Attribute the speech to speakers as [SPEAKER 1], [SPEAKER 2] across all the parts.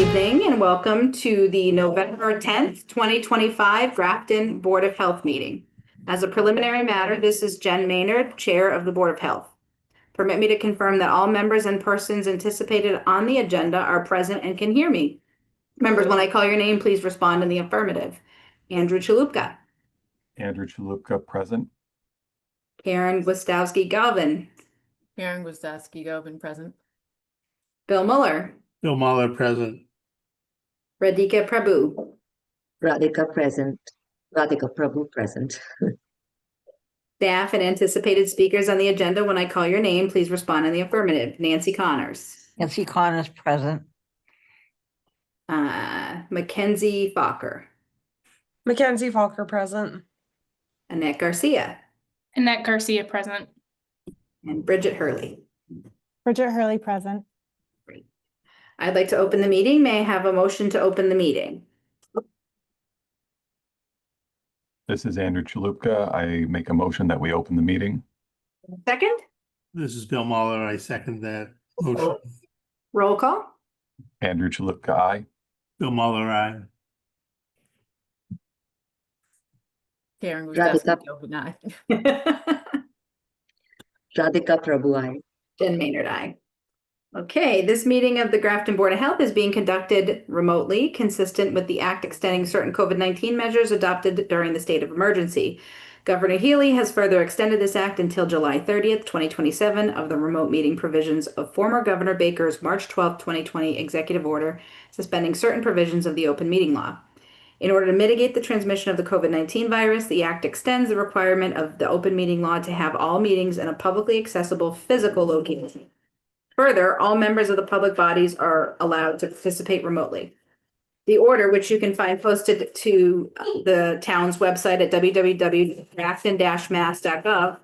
[SPEAKER 1] evening and welcome to the November 10th, 2025 Grafton Board of Health meeting. As a preliminary matter, this is Jen Maynard, Chair of the Board of Health. Permit me to confirm that all members and persons anticipated on the agenda are present and can hear me. Members, when I call your name, please respond in the affirmative. Andrew Chalupka.
[SPEAKER 2] Andrew Chalupka, present.
[SPEAKER 1] Karen Gwastowski-Galvin.
[SPEAKER 3] Karen Gwastowski-Galvin, present.
[SPEAKER 1] Bill Muller.
[SPEAKER 4] Bill Muller, present.
[SPEAKER 1] Radhika Prabhu.
[SPEAKER 5] Radhika present. Radhika Prabhu present.
[SPEAKER 1] Staff and anticipated speakers on the agenda, when I call your name, please respond in the affirmative. Nancy Connors.
[SPEAKER 6] Nancy Connors, present.
[SPEAKER 1] Mackenzie Fokker.
[SPEAKER 7] Mackenzie Fokker, present.
[SPEAKER 1] Annette Garcia.
[SPEAKER 8] Annette Garcia, present.
[SPEAKER 1] And Bridget Hurley.
[SPEAKER 9] Bridget Hurley, present.
[SPEAKER 1] Great. I'd like to open the meeting. May I have a motion to open the meeting?
[SPEAKER 2] This is Andrew Chalupka. I make a motion that we open the meeting.
[SPEAKER 1] Second?
[SPEAKER 4] This is Bill Muller. I second that motion.
[SPEAKER 1] Roll call?
[SPEAKER 2] Andrew Chalupka, aye.
[SPEAKER 4] Bill Muller, aye.
[SPEAKER 3] Karen
[SPEAKER 5] Radhika.
[SPEAKER 3] Gwastowski-Galvin, aye.
[SPEAKER 5] Radhika Prabhu, aye.
[SPEAKER 1] Jen Maynard, aye. Okay, this meeting of the Grafton Board of Health is being conducted remotely, consistent with the act extending certain COVID-19 measures adopted during the state of emergency. Governor Healy has further extended this act until July 30th, 2027 of the remote meeting provisions of former Governor Baker's March 12th, 2020 executive order suspending certain provisions of the open meeting law. In order to mitigate the transmission of the COVID-19 virus, the act extends the requirement of the open meeting law to have all meetings in a publicly accessible physical location. Further, all members of the public bodies are allowed to participate remotely. The order, which you can find posted to the town's website at www.grafton-mass.gov,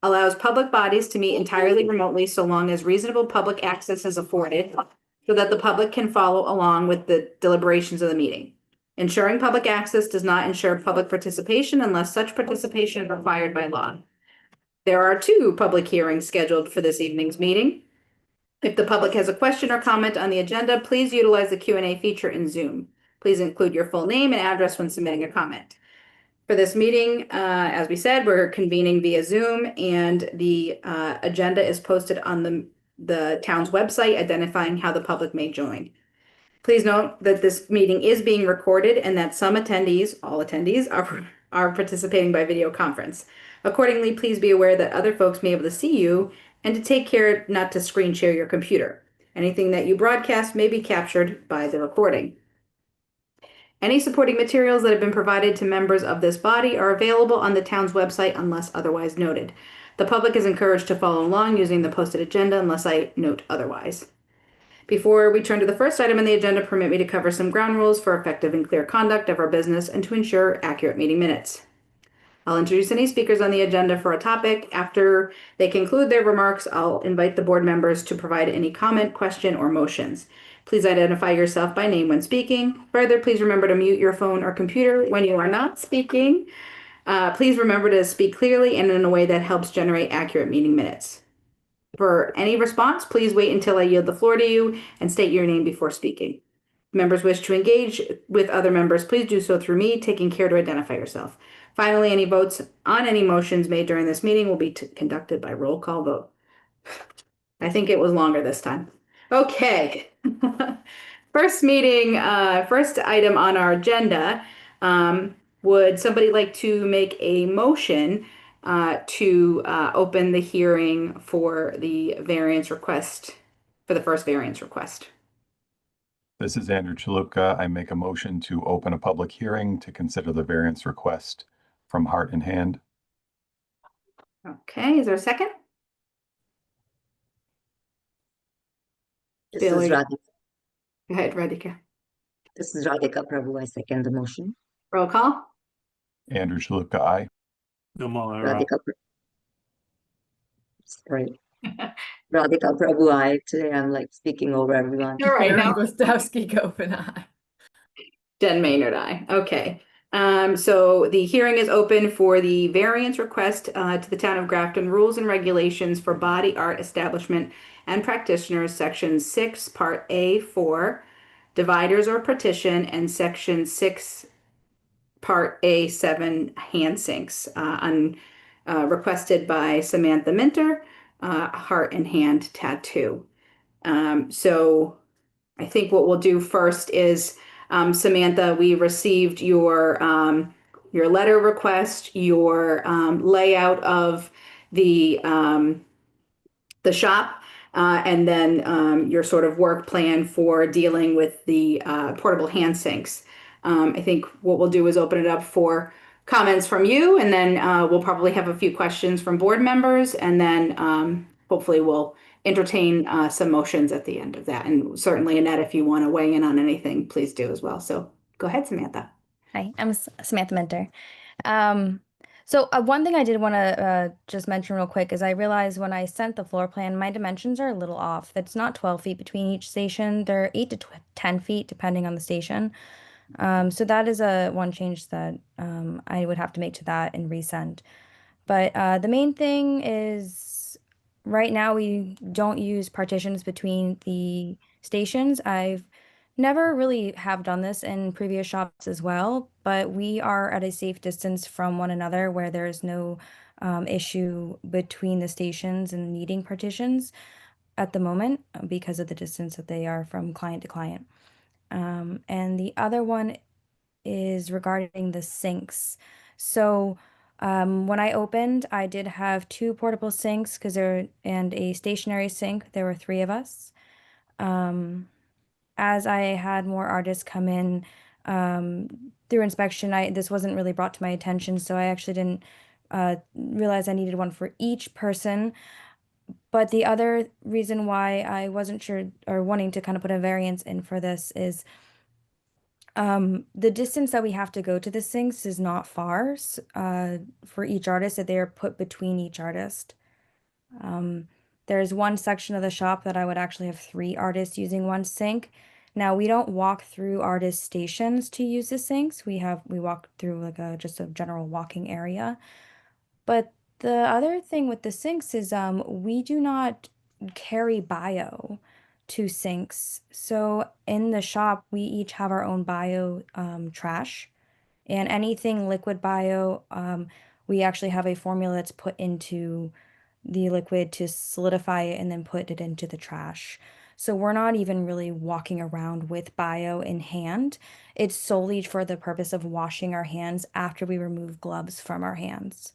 [SPEAKER 1] allows public bodies to meet entirely remotely so long as reasonable public access is afforded so that the public can follow along with the deliberations of the meeting. Ensuring public access does not ensure public participation unless such participation is required by law. There are 2 public hearings scheduled for this evening's meeting. If the public has a question or comment on the agenda, please utilize the Q&A feature in Zoom. Please include your full name and address when submitting a comment. For this meeting, as we said, we're convening via Zoom, and the agenda is posted on the town's website, identifying how the public may join. Please note that this meeting is being recorded and that some attendees, all attendees, are participating by video conference. Accordingly, please be aware that other folks may be able to see you and to take care not to screen share your computer. Anything that you broadcast may be captured by the recording. Any supporting materials that have been provided to members of this body are available on the town's website unless otherwise noted. The public is encouraged to follow along using the posted agenda unless I note otherwise. Before we turn to the first item on the agenda, permit me to cover some ground rules for effective and clear conduct of our business and to ensure accurate meeting minutes. I'll introduce any speakers on the agenda for a topic. After they conclude their remarks, I'll invite the board members to provide any comment, question, or motions. Please identify yourself by name when speaking. Further, please remember to mute your phone or computer when you are not speaking. Please remember to speak clearly and in a way that helps generate accurate meeting minutes. For any response, please wait until I yield the floor to you and state your name before speaking. If members wish to engage with other members, please do so through me, taking care to identify yourself. Finally, any votes on any motions made during this meeting will be conducted by roll call vote. I think it was longer this time. Okay. First item on our agenda. Would somebody like to make a motion to open the hearing for the variance request, for the first variance request?
[SPEAKER 2] This is Andrew Chalupka. I make a motion to open a public hearing to consider the variance request from Heart and Hand.
[SPEAKER 1] Okay, is there a second?
[SPEAKER 5] This is Radhika.
[SPEAKER 1] Go ahead, Radhika.
[SPEAKER 5] This is Radhika Prabhu. I second the motion.
[SPEAKER 1] Roll call.
[SPEAKER 2] Andrew Chalupka, aye.
[SPEAKER 4] Bill Muller, aye.
[SPEAKER 5] Radhika. Sorry. Radhika Prabhu, aye. Today I'm like speaking over everyone.
[SPEAKER 1] All right,
[SPEAKER 3] Karen
[SPEAKER 1] now
[SPEAKER 3] Gwastowski-Galvin, aye.
[SPEAKER 1] Jen Maynard, aye. Okay. So the hearing is open for the variance request to the Town of Grafton Rules and Regulations for Body Art Establishment and Practitioners, Section 6, Part A4, dividers or partition, and section 6, part A7 hand sinks, requested by Samantha Minter, Heart and Hand Tattoo. So I think what we'll do first is, Samantha, we received your letter request, your layout of the shop, and then your sort of work plan for dealing with the portable hand sinks. I think what we'll do is open it up for comments from you, and then we'll probably have a few questions from board members, and then hopefully we'll entertain some motions at the end of that. And certainly, Annette, if you want to weigh in on anything, please do as well. So go ahead, Samantha.
[SPEAKER 6] Hi, I'm Samantha Minter. One thing I did want to just mention real quick is I realized when I sent the floor plan, my dimensions are a little off. It's not 12 feet between each station. They're 8 to 10 feet depending on the station. So that is one change that I would have to make to that and resend. But the main thing is right now we don't use partitions between the stations. I've never really have done this in previous shops as well, but we are at a safe distance from one another where there's no issue between the stations and needing partitions at the moment because of the distance that they are from client to client. And the other one is regarding the sinks. So when I opened, I did have 2 portable sinks and a stationary sink. There were 3 of us. As I had more artists come in through inspection, this wasn't really brought to my attention, so I actually didn't realize I needed one for each person. But the other reason why I wasn't sure or wanting to kind of put a variance in for this is the distance that we have to go to the sinks is not far for each artist, that they are put between each artist. There's one section of the shop that I would actually have 3 artists using one sink. Now we don't walk through artist stations to use the sinks. We walk through like just a general walking area. But the other thing with the sinks is we do not carry bio to sinks. So in the shop, we each have our own bio trash, and anything liquid bio, we actually have a formula that's put into the liquid to solidify it and then put it into the trash. So we're not even really walking around with bio in hand. It's solely for the purpose of washing our hands after we remove gloves from our hands.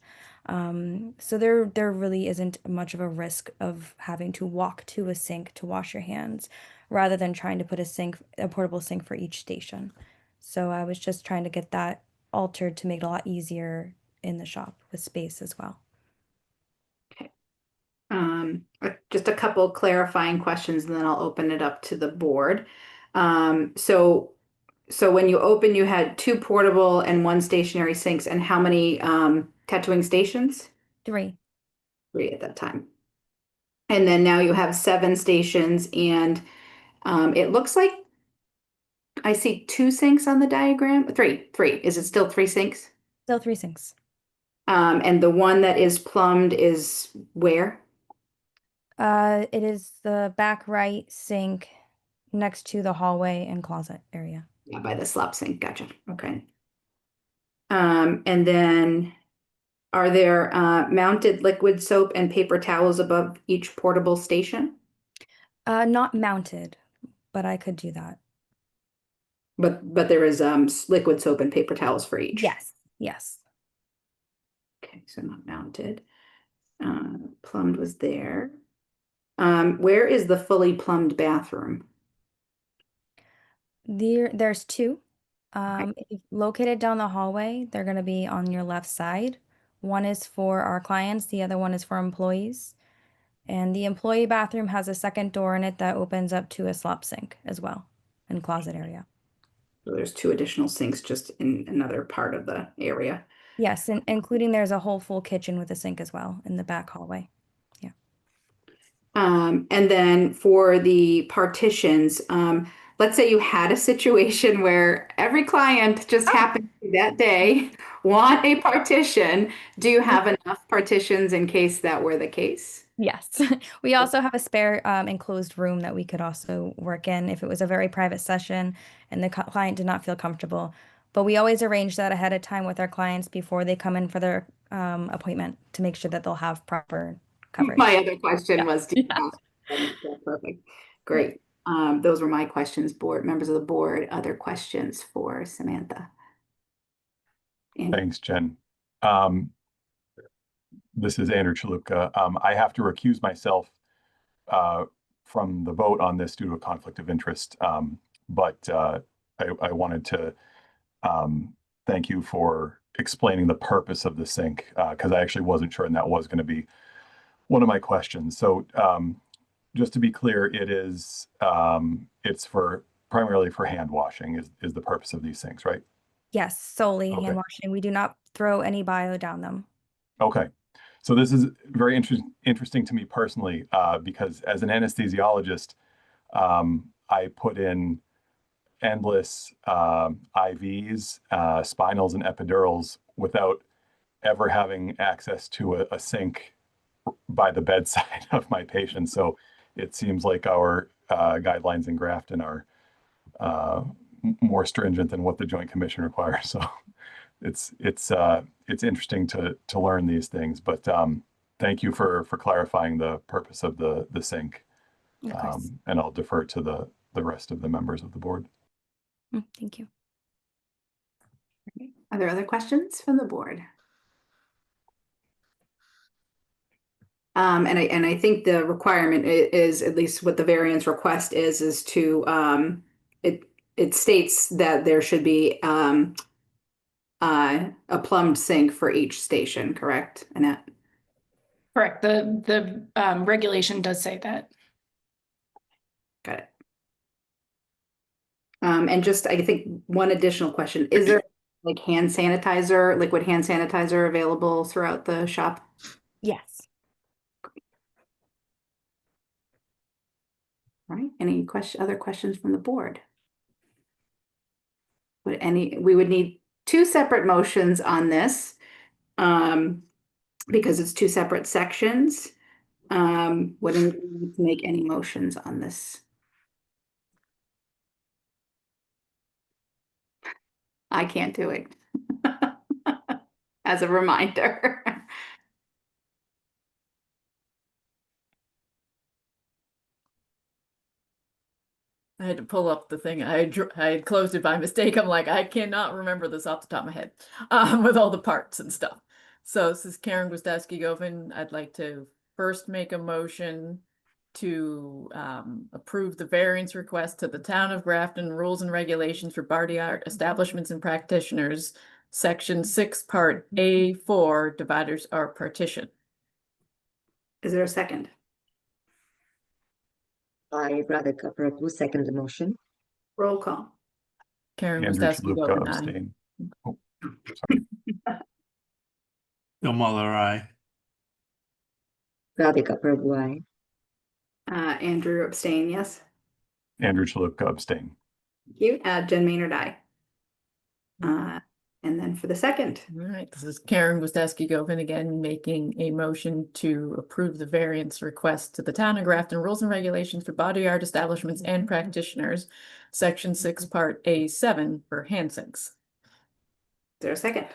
[SPEAKER 6] So there really isn't much of a risk of having to walk to a sink to wash your hands rather than trying to put a portable sink for each station. So I was just trying to get that altered to make it a lot easier in the shop with space as well.
[SPEAKER 1] Just a couple clarifying questions, and then I'll open it up to the board. So when you opened, you had 2 portable and 1 stationary sinks, and how many tattooing stations?
[SPEAKER 6] 3.
[SPEAKER 1] 3 at that time. And then now you have 7 stations, and it looks like I see 2 sinks on the diagram. 3. Is it still 3 sinks?
[SPEAKER 6] Still 3 sinks.
[SPEAKER 1] And the one that is plumbed is where?
[SPEAKER 6] It is the back right sink next to the hallway and closet area.
[SPEAKER 1] Yeah, by the slop sink. Gotcha. Okay. And then are there mounted liquid soap and paper towels above each portable station?
[SPEAKER 6] Not mounted, but I could do that.
[SPEAKER 1] But there is liquid soap and paper towels for each.
[SPEAKER 6] Yes.
[SPEAKER 1] Okay, so not mounted. Plumbed was there. Where is the fully plumbed bathroom?
[SPEAKER 6] There's 2. Located down the hallway, they're going to be on your left side. One is for our clients, the other one is for employees. And the employee bathroom has a second door in it that opens up to a slop sink as well, and closet area.
[SPEAKER 1] So there's 2 additional sinks just in another part of the area.
[SPEAKER 6] Yes, and including there's a whole full kitchen with a sink as well in the back hallway. Yeah.
[SPEAKER 1] And then for the partitions, let's say you had a situation where every client just happened to that day want a partition. Do you have enough partitions in case that were the case?
[SPEAKER 6] Yes. We also have a spare enclosed room that we could also work in if it was a very private session and the client did not feel comfortable. But we always arrange that ahead of time with our clients before they come in for their appointment to make sure that they'll have proper coverage.
[SPEAKER 1] My other question
[SPEAKER 6] Yeah.
[SPEAKER 1] was, do you have? Yeah, perfect. Great. Those were my questions, members of the board. Other questions for Samantha?
[SPEAKER 2] Thanks, Jen. This is Andrew Chalupka. I have to recuse myself from the vote on this due to a conflict of interest. But I wanted to thank you for explaining the purpose of the sync because I actually wasn't sure, and that was going to be one of my questions. So just to be clear, it's primarily for hand washing is the purpose of these sinks, right?
[SPEAKER 6] Yes, solely
[SPEAKER 2] Okay.
[SPEAKER 6] hand washing. We do not throw any bio down them.
[SPEAKER 2] Okay. So this is very interesting to me personally because as an anesthesiologist, I put in endless IVs, spinals, and epidurals without ever having access to a sink by the bedside of my patients. So it seems like our guidelines in Grafton are more stringent than what the Joint Commission requires. So it's interesting to learn these things. But thank you for clarifying the purpose of the sync.
[SPEAKER 6] Of course.
[SPEAKER 2] And I'll defer to the rest of the members of the board.
[SPEAKER 6] Thank you.
[SPEAKER 1] Are there other questions from the board? And I think the requirement is, at least what the variance request is to it states that there should be a plumbed sink for each station, correct, Annette?
[SPEAKER 8] Correct. The regulation does say that.
[SPEAKER 1] Got it. And just, I think one additional question, is there like liquid hand sanitizer available throughout the shop?
[SPEAKER 6] Yes.
[SPEAKER 1] All right, any other questions from the board? We would need two separate motions on this because it's two separate sections. Wouldn't need to make any motions on this. I can't do it. As a reminder.
[SPEAKER 3] I had to pull up the thing. I had closed it by mistake. I'm like, I cannot remember this off the top of my head with all the parts and stuff. So this is Karen Gwiazdowski-Govin. I'd like to first make a motion to approve the variance request to the Town of Grafton Rules and Regulations for Body Art Establishments and Practitioners, Section 6, Part A4, dividers are partition.
[SPEAKER 1] Is there a second?
[SPEAKER 5] I, Radhika Prabhu, second the motion.
[SPEAKER 1] Roll call.
[SPEAKER 3] Karen
[SPEAKER 2] Andrew Chalupka
[SPEAKER 3] Gwiazdowski-Govin, aye.
[SPEAKER 2] abstain. Oh, sorry.
[SPEAKER 4] Bill Muller, aye.
[SPEAKER 5] Radhika Prabhu, aye.
[SPEAKER 1] Andrew abstain, yes.
[SPEAKER 2] Andrew Chalupka abstain.
[SPEAKER 1] Thank you. Jen Maynard, aye. And then for the second.
[SPEAKER 3] All right, this is Karen Gwiazdowski-Govin again, making a motion to approve the variance request to the Town of Grafton Rules and Regulations for Body Art Establishments and Practitioners, Section 6, Part A7 for hand sinks.
[SPEAKER 1] Is there a second?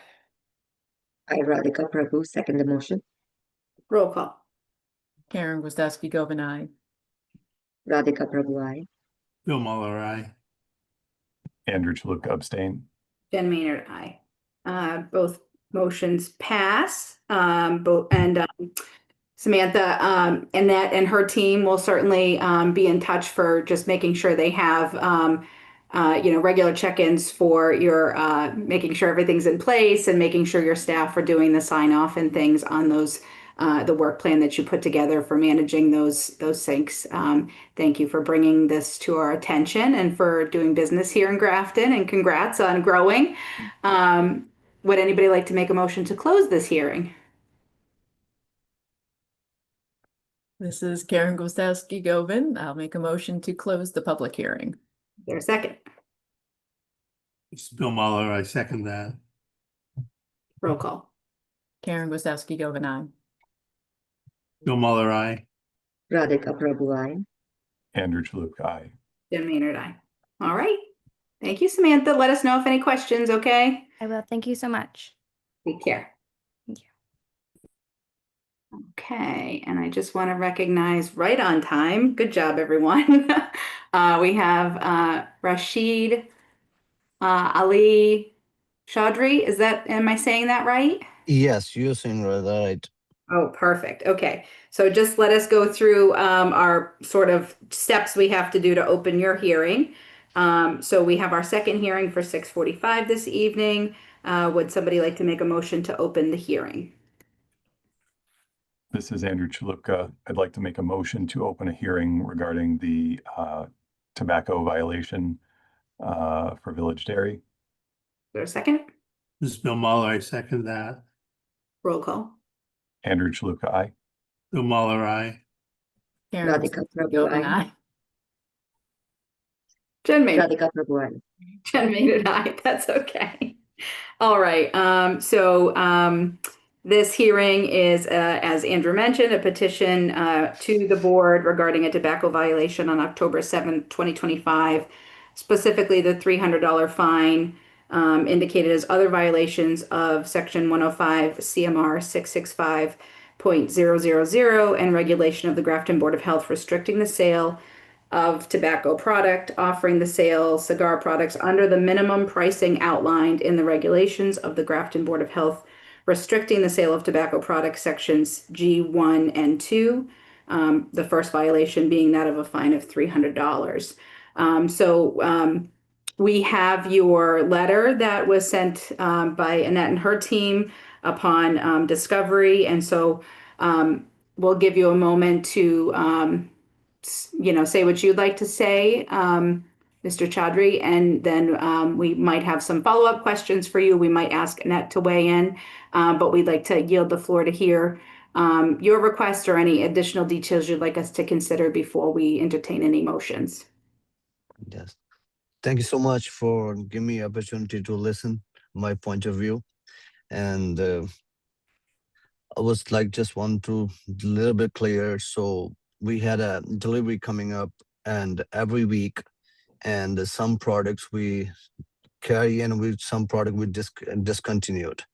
[SPEAKER 5] I, Radhika Prabhu, second the motion.
[SPEAKER 1] Roll call.
[SPEAKER 3] Karen Gwiazdowski-Govin, aye.
[SPEAKER 5] Radhika Prabhu, aye.
[SPEAKER 4] Bill Muller, aye.
[SPEAKER 2] Andrew Chalupka abstain.
[SPEAKER 1] Jen Maynard, aye. Both motions pass. Samantha, Annette and her team will certainly be in touch for just making sure they have regular check-ins for your making sure everything's in place and making sure your staff are doing the sign-off and things on those the work plan that you put together for managing those sinks. Thank you for bringing this to our attention and for doing business here in Grafton, and congrats on growing. Would anybody like to make a motion to close this hearing?
[SPEAKER 3] This is Karen Gwiazdowski-Govin. I'll make a motion to close the public hearing.
[SPEAKER 1] Is there a second?
[SPEAKER 4] It's Bill Muller, I second that.
[SPEAKER 1] Roll call.
[SPEAKER 3] Karen Gustowski Govan, aye.
[SPEAKER 4] Bill Muller, aye.
[SPEAKER 5] Radhika Prabhu, I.
[SPEAKER 2] Andrew Chalupka, aye.
[SPEAKER 1] Jen Maynard, aye. All right. Thank you, Samantha. Let us know if any questions, okay?
[SPEAKER 6] I will. Thank you so much.
[SPEAKER 1] Take care.
[SPEAKER 6] Thank you.
[SPEAKER 1] Okay, and I just want to recognize right on time. Good job, everyone. We have Rashid Ali Chaudhry. Am I saying that right?
[SPEAKER 10] Yes, you're saying right.
[SPEAKER 1] Oh, perfect. Okay. So just let us go through our sort of steps we have to do to open your hearing. So we have our second hearing for 6:45 this evening. Would somebody like to make a motion to open the hearing?
[SPEAKER 2] This is Andrew Chalupka. I'd like to make a motion to open a hearing regarding the tobacco violation for Village Dairy.
[SPEAKER 1] Is there a second?
[SPEAKER 4] This is Bill Muller, I second that.
[SPEAKER 1] Roll call.
[SPEAKER 2] Andrew Chalupka, aye.
[SPEAKER 4] Bill Muller, aye.
[SPEAKER 3] Karen
[SPEAKER 5] Radhika
[SPEAKER 3] Gustowski
[SPEAKER 5] Prabhu,
[SPEAKER 3] Govan,
[SPEAKER 5] aye.
[SPEAKER 3] aye.
[SPEAKER 1] Jen Maynard.
[SPEAKER 5] Radhika Prabhu, I.
[SPEAKER 1] Jen Maynard, aye. That's okay. All right. This hearing is, as Andrew mentioned, a petition to the board regarding a tobacco violation on October 7th, 2025, specifically the $300 fine indicated as other violations of Section 105 CMR 665.000 and regulation of the Grafton Board of Health restricting the sale of tobacco product, offering the sale cigar products under the minimum pricing outlined in the regulations of the Grafton Board of Health, restricting the sale of tobacco products sections G1 and 2, the first violation being that of a fine of $300. We have your letter that was sent by Annette and her team upon discovery, and so we'll give you a moment to say what you'd like to say, Mr. Chaudhry, and then we might have some follow-up questions for you. We might ask Annette to weigh in, but we'd like to yield the floor to hear your request or any additional details you'd like us to consider before we entertain any motions.
[SPEAKER 10] Yes. Thank you so much for giving me opportunity to listen my point of view. And I was like just want to a little bit clear. So we had a delivery coming up and every week, and some products we carry and some product we discontinued.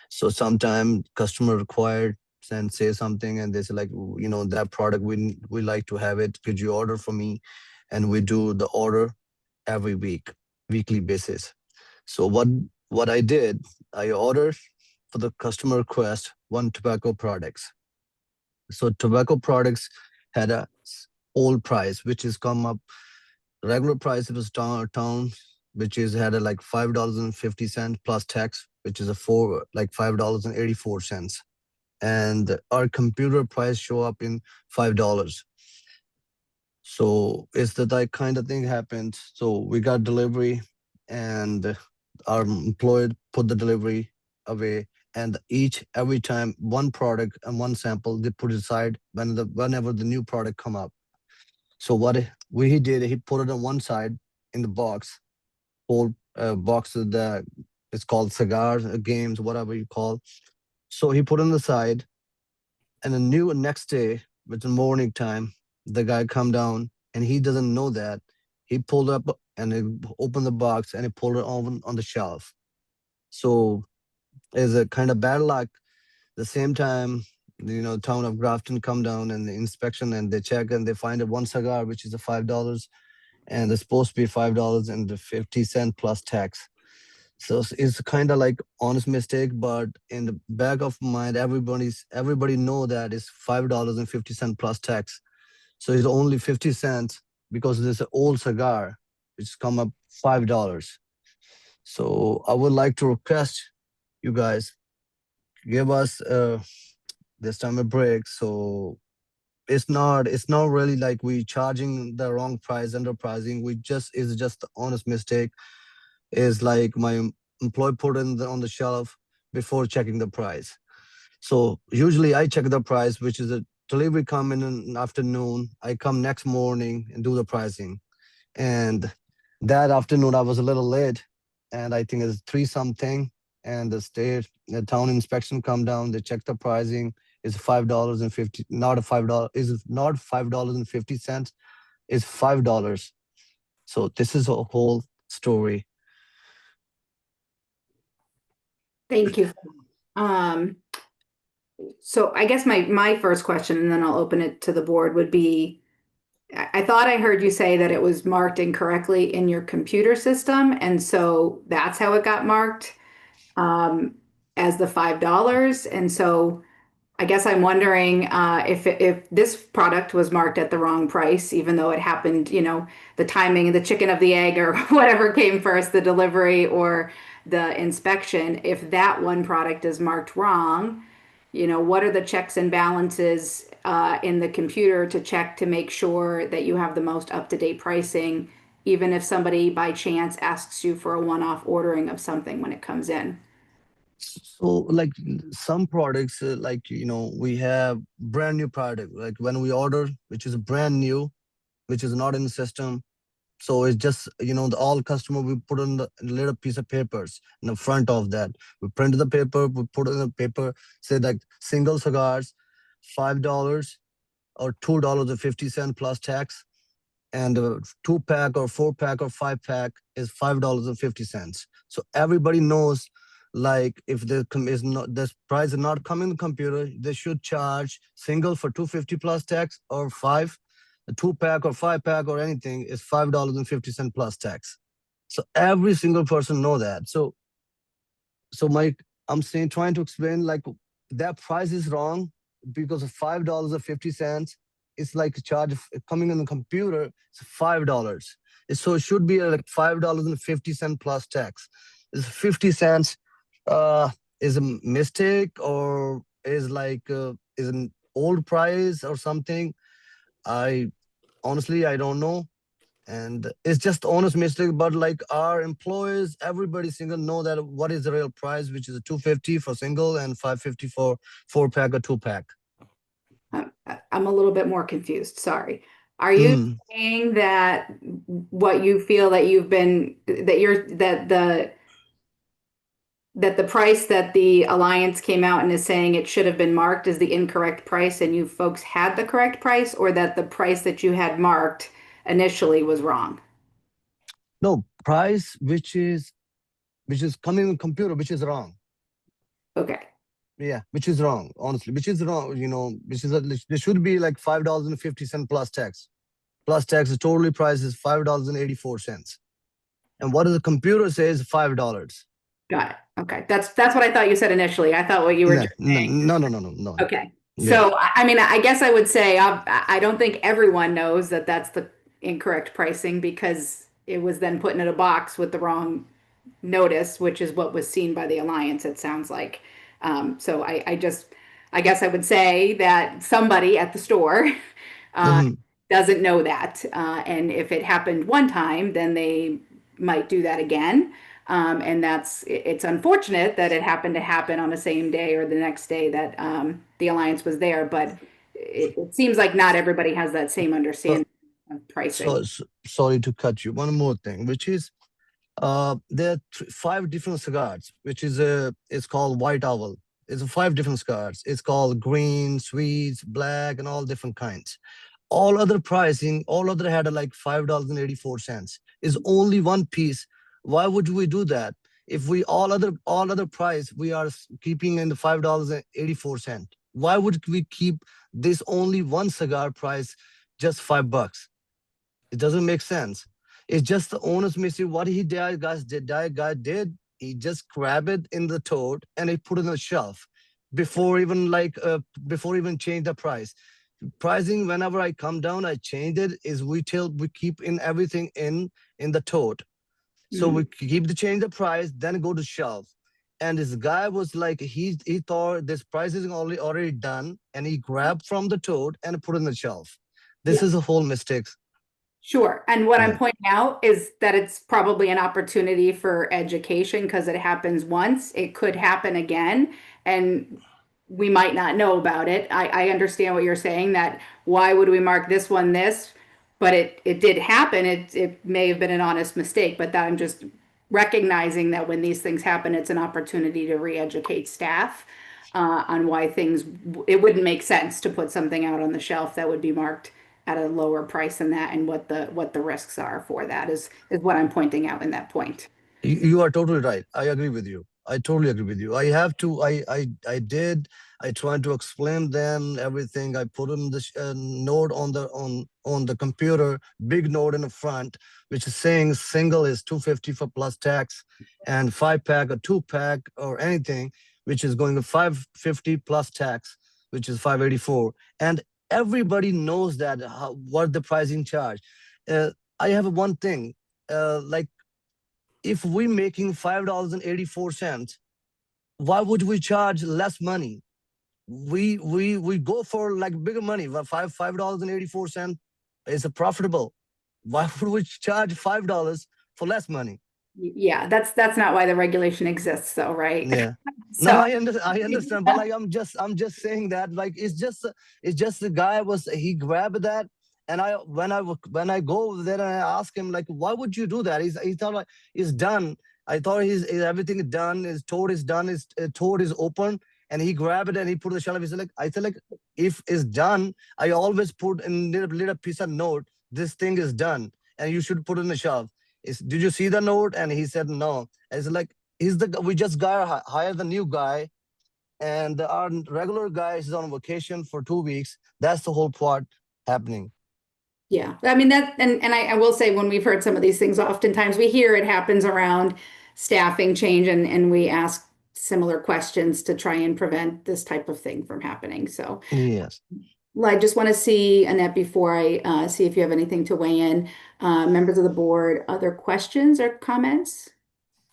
[SPEAKER 10] So sometime customer required and say something and they say like, that product we like to have it. Could you order for me? And we do the order every weekly basis. So what I did, I ordered for the customer request 1 tobacco products. So tobacco products had a old price, which is come up. Regular price it was town, which is had a like $5.50 plus tax, which is $5.84. And our computer price show up in $5. So it's that kind of thing happened. So we got delivery and our employee put the delivery away, and every time 1 product and 1 sample they put aside whenever the new product come up. So what he did, he put it on one side in the box, whole box of it's called cigars, games, whatever you call. So he put on the side, and the next day, with the morning time, the guy come down and he doesn't know that. He pulled up and he opened the box and he pulled it on the shelf. So it's a kind of bad luck. The same time, town of Grafton come down and the inspection and they check and they find 1 cigar, which is a $5, and it's supposed to be $5.50 plus tax. So it's kind of like honest mistake, but in the back of mind, everybody know that it's $5.50 plus tax. So it's only 50 cents because it's an old cigar, which come up $5. So I would like to request you guys give us this time a break. So it's not really like we charging the wrong price, underpricing. It's just the honest mistake. Is like my employee put on the shelf before checking the price. So usually I check the price, which is a delivery come in the afternoon. I come next morning and do the pricing. And that afternoon I was a little late, and I think it's 3 something. and the town inspection come down, they check the pricing, is $5.50, not a $5, is not $5.50, is $5. So this is a whole story.
[SPEAKER 1] Thank you. So I guess my first question, and then I'll open it to the board, would be, I thought I heard you say that it was marked incorrectly in your computer system, and so that's how it got marked as the $5. And so I guess I'm wondering if this product was marked at the wrong price, even though it happened, you know, the timing, the chicken of the egg, or whatever came first, the delivery or the inspection. If that one product is marked wrong, you know, what are the checks and balances in the computer to check to make sure that you have the most up-to-date pricing, even if somebody by chance asks you for a one-off ordering of something when it comes in?
[SPEAKER 10] So like some products, like, you know, we have brand new product, like when we order, which is brand new, which is not in the system. So it's just, you know, the all customer, we put on the little piece of papers in the front of that. We print the paper, we put it in the paper, say like single cigars, $5 or $2.50 plus tax. And a 2-pack or 4-pack or 5-pack is $5.50. So everybody knows, like if is not, this price is not coming in the computer, they should charge single for $2.50 plus tax, or 5, a 2-pack or 5-pack or anything is $5.50 plus tax. So every single person know that. So Mike, I'm saying, trying to explain, like that price is wrong because of $5.50. It's like a charge coming in the computer, it's $5. So it should be like $5.50 plus tax. It's 50 cents is a mistake, or is like is an old price or something. I honestly, I don't know. And it's just honest mistake, but like our employees, everybody single know that what is the real price, which is a $2.50 for single and $5.50 for 4-pack or 2-pack.
[SPEAKER 1] I'm a little bit more confused. Sorry. Are you saying that what you feel that you've been, that the price that the Alliance came out and is saying it should have been marked is the incorrect price, and you folks had the correct price, or that the price that you had marked initially was wrong?
[SPEAKER 10] No, price which is coming in the computer, which is wrong.
[SPEAKER 1] Okay.
[SPEAKER 10] Yeah, which is wrong, honestly, which is wrong, you know, which is there should be like $5.50 plus tax. Plus tax, the total price is $5.84. And what does the computer says? $5.
[SPEAKER 1] Got it. Okay. That's what I thought you said initially. I thought what you were just saying.
[SPEAKER 10] No.
[SPEAKER 1] Okay.
[SPEAKER 10] Yeah.
[SPEAKER 1] So, I mean, I guess I would say I don't think everyone knows that that's the incorrect pricing, because it was then put in a box with the wrong notice, which is what was seen by the Alliance, it sounds like. So I guess I would say that somebody at the store doesn't know that. And if it happened one time, then they might do that again. And it's unfortunate that it happened to happen on the same day or the next day that the Alliance was there, but it seems like not everybody has that same understanding of pricing.
[SPEAKER 10] So, sorry to cut you. One more thing, which is there are 5 different cigars, which is it's called White Owl. It's 5 different cigars. It's called green, sweets, black, and all different kinds. All other pricing, all other had like $5.84. Is only one piece. Why would we do that? If we all other price we are keeping in the $5.84. Why would we keep this only one cigar price just $5? It doesn't make sense. It's just the owner's missing. What he did, guy did, he just grabbed it in the tote and he put it on the shelf before even change the price. Pricing, whenever I come down, I change it, is we keep in everything in the tote. So we keep change the price, then go to shelf. And this guy was like, he thought this price is already done, and he grabbed from the tote and put it on the shelf. This is a whole mistake.
[SPEAKER 1] Sure. And what I'm pointing out is that it's probably an opportunity for education, because it happens once. It could happen again, and we might not know about it. I understand what you're saying, that why would we mark this one this? But it did happen. It may have been an honest mistake, but that I'm just recognizing that when these things happen, it's an opportunity to re-educate staff on why it wouldn't make sense to put something out on the shelf that would be marked at a lower price than that, and what the risks are for that is what I'm pointing out in that point.
[SPEAKER 10] You are totally right. I agree with you. I totally agree with you. I have to. I tried to explain them everything. I put in the note on the computer, big note in the front, which is saying single is $250 for plus tax, and 5-pack or 2-pack or anything, which is going to $550 plus tax, which is $584. And everybody knows that what the pricing charge. I have one thing, like if we making $5.84, why would we charge less money? We go for like bigger money. $5.84 is profitable. Why would we charge $5 for less money?
[SPEAKER 1] Yeah, that's not why the regulation exists, though, right?
[SPEAKER 10] Yeah.
[SPEAKER 1] So,
[SPEAKER 10] No, I understand, but like I'm just saying that like it's just the guy he grabbed that, and when I go over there and I ask him like, why would you do that? He thought like it's done. I thought everything is done. His toad is done. His toad is open, and he grabbed it and he put the shelf. He said like, I said like, if it's done, I always put in little piece of note, this thing is done, and you should put it in the shelf. Did you see the note? And he said no. I said like, we just hired the new guy, and our regular guy is on vacation for 2 weeks. That's the whole plot happening.
[SPEAKER 1] yeah, I mean and I will say, when we've heard some of these things, oftentimes we hear it happens around staffing change, and we ask similar questions to try and prevent this type of thing from happening. So
[SPEAKER 10] Yes.
[SPEAKER 1] I just want to see, Annette, before I see if you have anything to weigh in, members of the board, other questions or comments?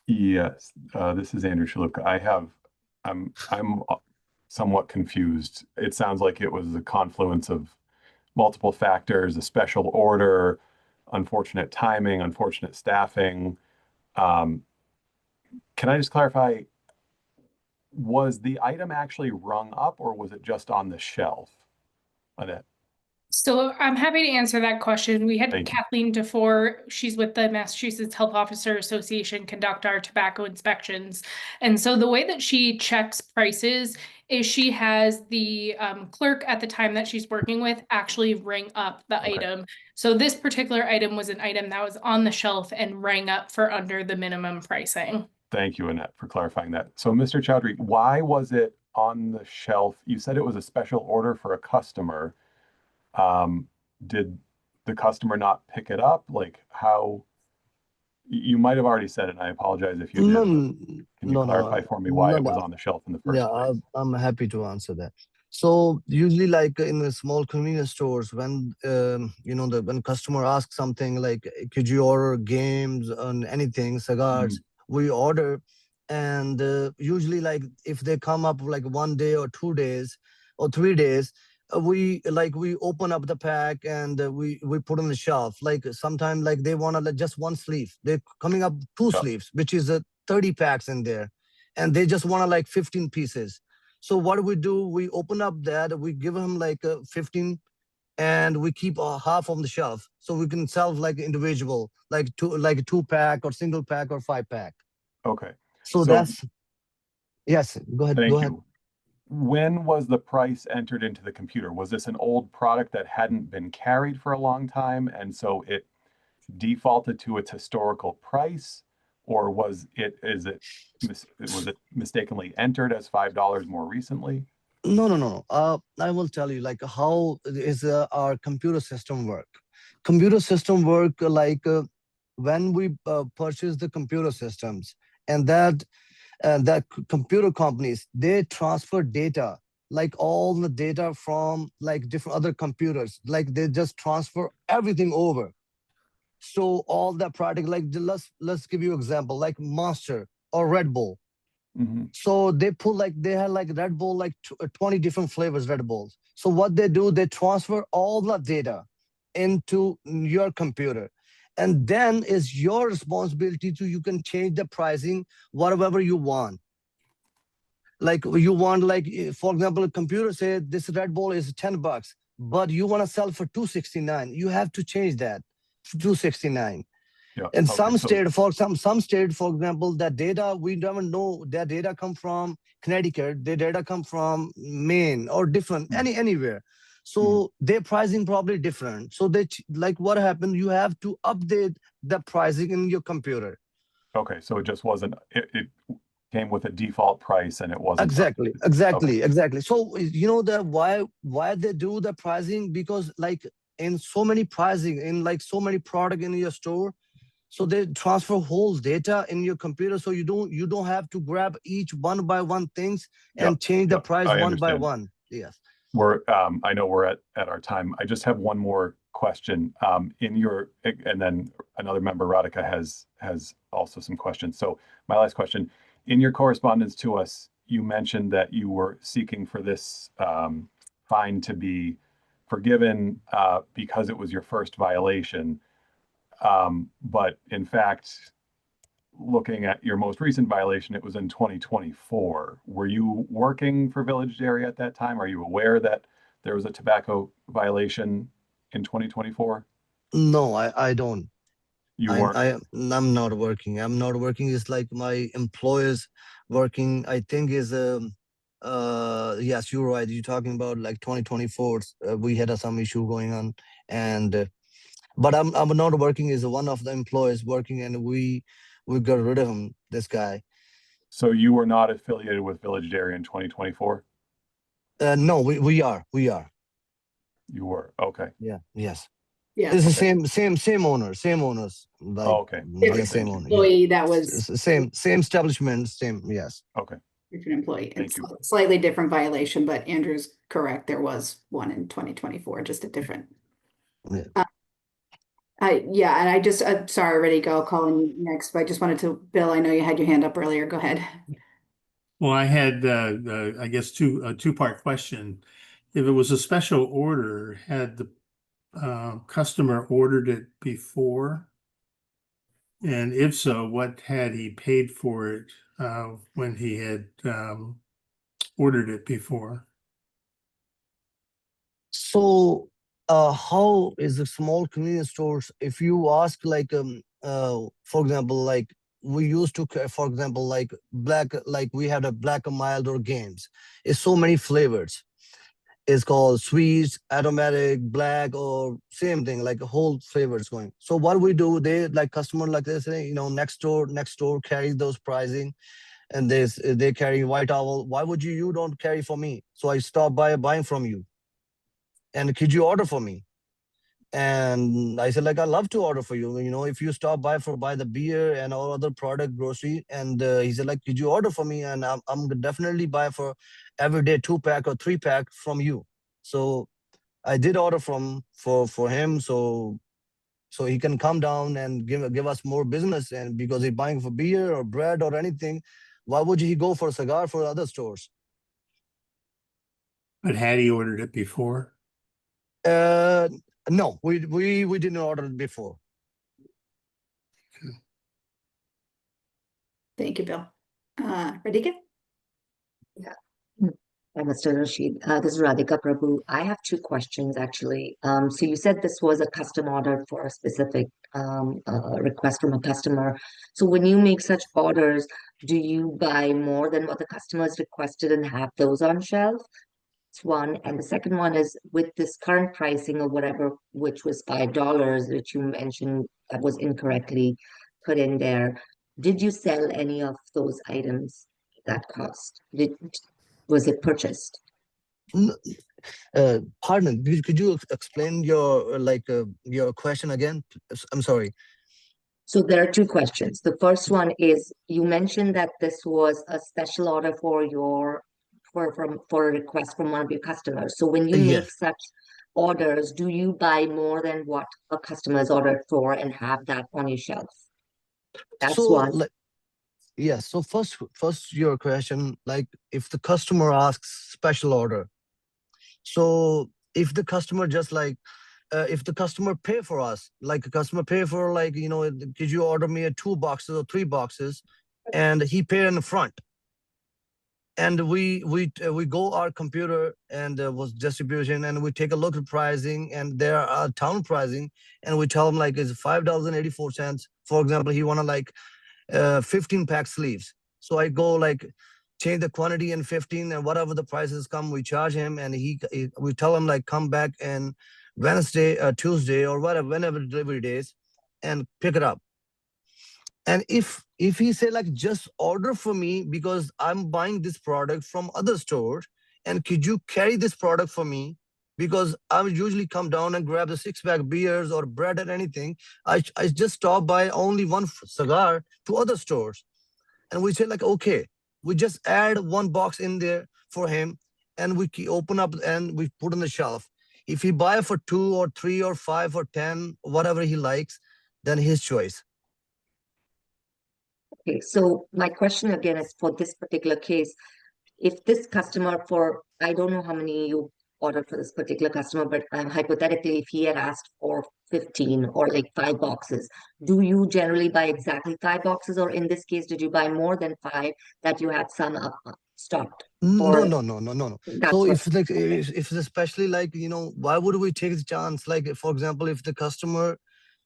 [SPEAKER 2] Yes, this is Andrew Shalupka. I'm somewhat confused. It sounds like it was a confluence of multiple factors, a special order, unfortunate timing, unfortunate staffing. Can I just clarify, was the item actually rung up, or was it just on the shelf, Annette?
[SPEAKER 8] So I'm happy to answer that question. We had
[SPEAKER 2] Thank you.
[SPEAKER 8] Kathleen DeFore, she's with the Massachusetts Health Officer Association, conduct our tobacco inspections. And so the way that she checks prices is she has the clerk at the time that she's working with actually ring up the item. So this particular item was an item that was on the shelf and rang up for under the minimum pricing.
[SPEAKER 2] Thank you, Annette, for clarifying that. So, Mr. Chowdhury, why was it on the shelf? You said it was a special order for a customer. Did the customer not pick it up? Like, how? You might have already said it, and I apologize if you did. Can you clarify for me why it was on the shelf in the first place?
[SPEAKER 10] I'm happy to answer that. So usually, like in the small convenience stores, when when customer asks something like, could you order games and anything, cigars, we order, and usually like if they come up like 1 day or 2 days or 3 days, we open up the pack and we put on the shelf. Like sometimes like they want to just one sleeve. They're coming up 2 sleeves, which is 30 packs in there, and they just want to like 15 pieces. So what do? We open up that, we give them like 15, and we keep half on the shelf, so we can sell like individual, like a 2-pack or single pack or 5-pack.
[SPEAKER 2] Okay.
[SPEAKER 10] So that's, yes, go ahead.
[SPEAKER 2] Thank you. When was the price entered into the computer? Was this an old product that hadn't been carried for a long time, and so it defaulted to its historical price? Or was it mistakenly entered as $5 more recently?
[SPEAKER 10] No. I will tell you like how is our computer system work. Computer system work like when we purchase the computer systems, and that computer companies, they transfer data, like all the data from like different other computers, like they just transfer everything over. So all that product, like let's give you an example, like Monster or Red Bull. So they had like Red Bull, like 20 different flavors Red Bulls. So what they do, they transfer all the data into your computer, and then it's your responsibility you can change the pricing whatever you want. Like you want, like for example, a computer said this Red Bull is $10, but you want to sell for $2.69. You have to change that to $2.69.
[SPEAKER 2] Yeah.
[SPEAKER 10] In
[SPEAKER 2] Okay,
[SPEAKER 10] some
[SPEAKER 2] so-
[SPEAKER 10] state, some state, for example, that data we never know. That data come from Connecticut. The data come from Maine or different anywhere. So their pricing probably different. So like what happened? You have to update the pricing in your computer.
[SPEAKER 2] Okay, so it just wasn't, it came with a default price and it wasn't.
[SPEAKER 10] Exactly. So you know that why they do the pricing? Because like in so many pricing in like so many product in your store, so they transfer whole data in your computer, so you don't have to grab each one by one things and change the price
[SPEAKER 2] I
[SPEAKER 10] one by
[SPEAKER 2] understand.
[SPEAKER 10] one. Yes.
[SPEAKER 2] I know we're at our time. I just have one more question. And then another member, Radhika, has also some questions. So my last question, in your correspondence to us, you mentioned that you were seeking for this fine to be forgiven because it was your first violation. But in fact, looking at your most recent violation, it was in 2024. Were you working for Village Dairy at that time? Are you aware that there was a tobacco violation in 2024?
[SPEAKER 10] No, I don't.
[SPEAKER 2] You weren't?
[SPEAKER 10] I'm not working. I'm not working. It's like my employers working. I think is yes, you're right. You're talking about like 2024. We had some issue going on, and but I'm not working. Is one of the employees working, and we got rid of him. This guy.
[SPEAKER 2] So you were not affiliated with Village Dairy in 2024?
[SPEAKER 10] No, we are.
[SPEAKER 2] You were. Okay.
[SPEAKER 10] Yeah. Yes.
[SPEAKER 1] Yeah.
[SPEAKER 10] It's the same owners. Like,
[SPEAKER 2] Okay.
[SPEAKER 10] yeah, same owner. Yeah.
[SPEAKER 1] Employee that was
[SPEAKER 10] Same establishment. Same. Yes.
[SPEAKER 2] Okay.
[SPEAKER 1] different employee.
[SPEAKER 2] Thank
[SPEAKER 1] It's
[SPEAKER 2] you.
[SPEAKER 1] slightly different violation, but Andrew's correct. There was one in 2024, just a different.
[SPEAKER 10] Yeah.
[SPEAKER 1] Yeah, and I just, sorry, ready to go, calling you next, but I just wanted to, Bill, I know you had your hand up earlier. Go ahead.
[SPEAKER 4] Well, I had, I guess, two-part question. If it was a special order, had the customer ordered it before? And if so, what had he paid for it when he had ordered it before?
[SPEAKER 10] So, how is the small convenience stores? If you ask, like, for example, like we used to, for example, like we had a black and mild or games. It's so many flavors. It's called sweets, aromatic, black, or same thing, like a whole flavors going. So what we do, they like customer like they say, next door carries those pricing, and they carry White Owl. Why would you don't carry for me? So I stopped buying from you. And could you order for me? And I said, like, I love to order for you. If you stop buy the beer and all other product, grocery. And he said, like, could you order for me? And I'm definitely buy for every day 2-pack or 3-pack from you. So I did order for him. So he can come down and give us more business. And because he's buying for beer or bread or anything, why would he go for a cigar for other stores?
[SPEAKER 4] But had he ordered it before?
[SPEAKER 10] No, we didn't order it before.
[SPEAKER 1] Thank you, Bill. Radhika?
[SPEAKER 5] Hi, Mr. Rashid. This is Radhika Prabhu. I have two questions actually. So you said this was a custom order for a specific request from a customer. So when you make such orders, do you buy more than what the customer has requested and have those on shelf? That's one. And the second one is with this current pricing or whatever, which was $5, which you mentioned that was incorrectly put in there. Did you sell any of those items that cost? Was it purchased?
[SPEAKER 10] Pardon, could you explain your question again? I'm sorry.
[SPEAKER 5] So there are two questions. The first one is you mentioned that this was a special order for a request from one of your customers. So when you make
[SPEAKER 10] Yes.
[SPEAKER 5] such orders, do you buy more than what a customer has ordered for and have that on your shelf? That's one.
[SPEAKER 10] Yes. So first your question, like if the customer asks special order. So if the customer just like, if the customer pay for us, like a customer pay for like, could you order me 2 boxes or 3 boxes, and he pay in the front. And we go our computer and was distribution, and we take a look at pricing, and there are town pricing, and we tell them like it's $5.84 For example, he wanna like 15 pack sleeves. So I go like change the quantity in 15, and whatever the prices come, we charge him, and we tell him like come back and Wednesday, Tuesday, or whatever, whenever delivery days, and pick it up. And if he say like just order for me because I'm buying this product from other stores, and could you carry this product for me? Because I would usually come down and grab the 6-pack beers or bread or anything. I just stop by only one cigar to other stores. And we say like, okay, we just add one box in there for him, and we open up and we put on the shelf. If he buy for 2 or 3 or 5 or 10, whatever he likes, then his choice.
[SPEAKER 5] Okay, so my question again is for this particular case, if this customer for, I don't know how many you ordered for this particular customer, but hypothetically, if he had asked for 15 or like 5 boxes, do you generally buy exactly 5 boxes? Or in this case, did you buy more than 5 that you had some stocked?
[SPEAKER 10] No,
[SPEAKER 5] Or
[SPEAKER 10] no.
[SPEAKER 5] that's
[SPEAKER 10] So
[SPEAKER 5] what,
[SPEAKER 10] if like if it's especially like, why would we take the chance? Like for example, if the customer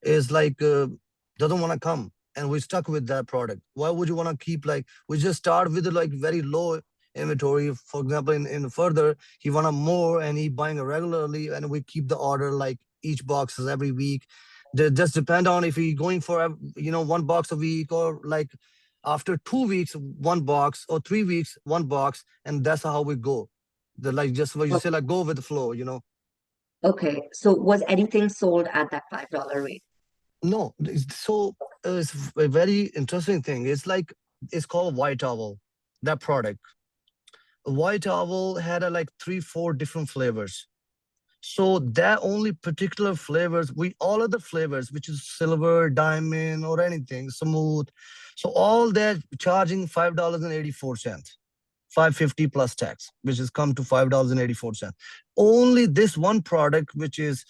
[SPEAKER 10] is like doesn't want to come and we're stuck with that product, why would you want to keep like we just start with like very low inventory? For example, in further he want more and he buying regularly, and we keep the order like each box is every week. Just depend on if he going for 1 box a week, or like after 2 weeks 1 box, or 3 weeks 1 box, and that's how we go. The like just what you say, like go with the flow.
[SPEAKER 5] okay, so was anything sold at that $5 rate?
[SPEAKER 10] No, so it's a very interesting thing. It's called White Owl, that product. White Owl had like 3-4 different flavors. So that only particular flavors, all other flavors, which is silver, diamond, or anything, smooth. So all that charging $5.84, $5.50 plus tax, which has come to $5.84. Only this one product, which is,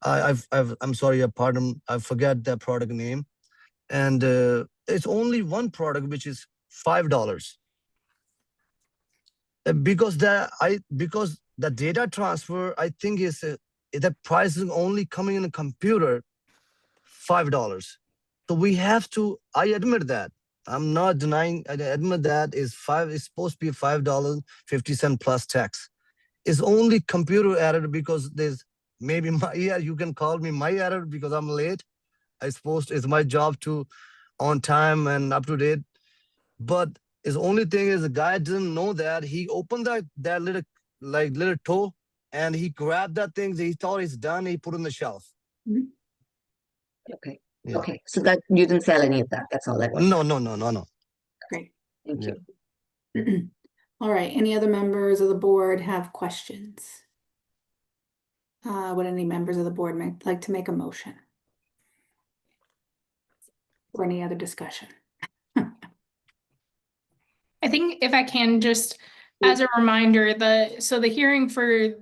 [SPEAKER 10] I'm sorry, pardon, I forget that product name, and it's only one product which is $5. Because the data transfer, I think is the price is only coming in a computer $5. So we have to. I admit that. I'm not denying. I admit that is five. It's supposed to be $5.50 plus tax. It's only computer error because there's maybe you can call me my error because I'm late. I suppose it's my job to on time and up to date. But his only thing is the guy didn't know that. He opened that little toe and he grabbed that thing. He thought it's done. He put it on the shelf.
[SPEAKER 5] Okay.
[SPEAKER 10] Yeah.
[SPEAKER 5] Okay, so that you didn't sell any of that. That's all that was.
[SPEAKER 10] No.
[SPEAKER 1] Great.
[SPEAKER 5] Thank
[SPEAKER 10] Yeah.
[SPEAKER 5] you.
[SPEAKER 1] All right, any other members of the board have questions? Would any members of the board like to make a motion? Or any other discussion?
[SPEAKER 8] I think if I can just, as a reminder, the hearing for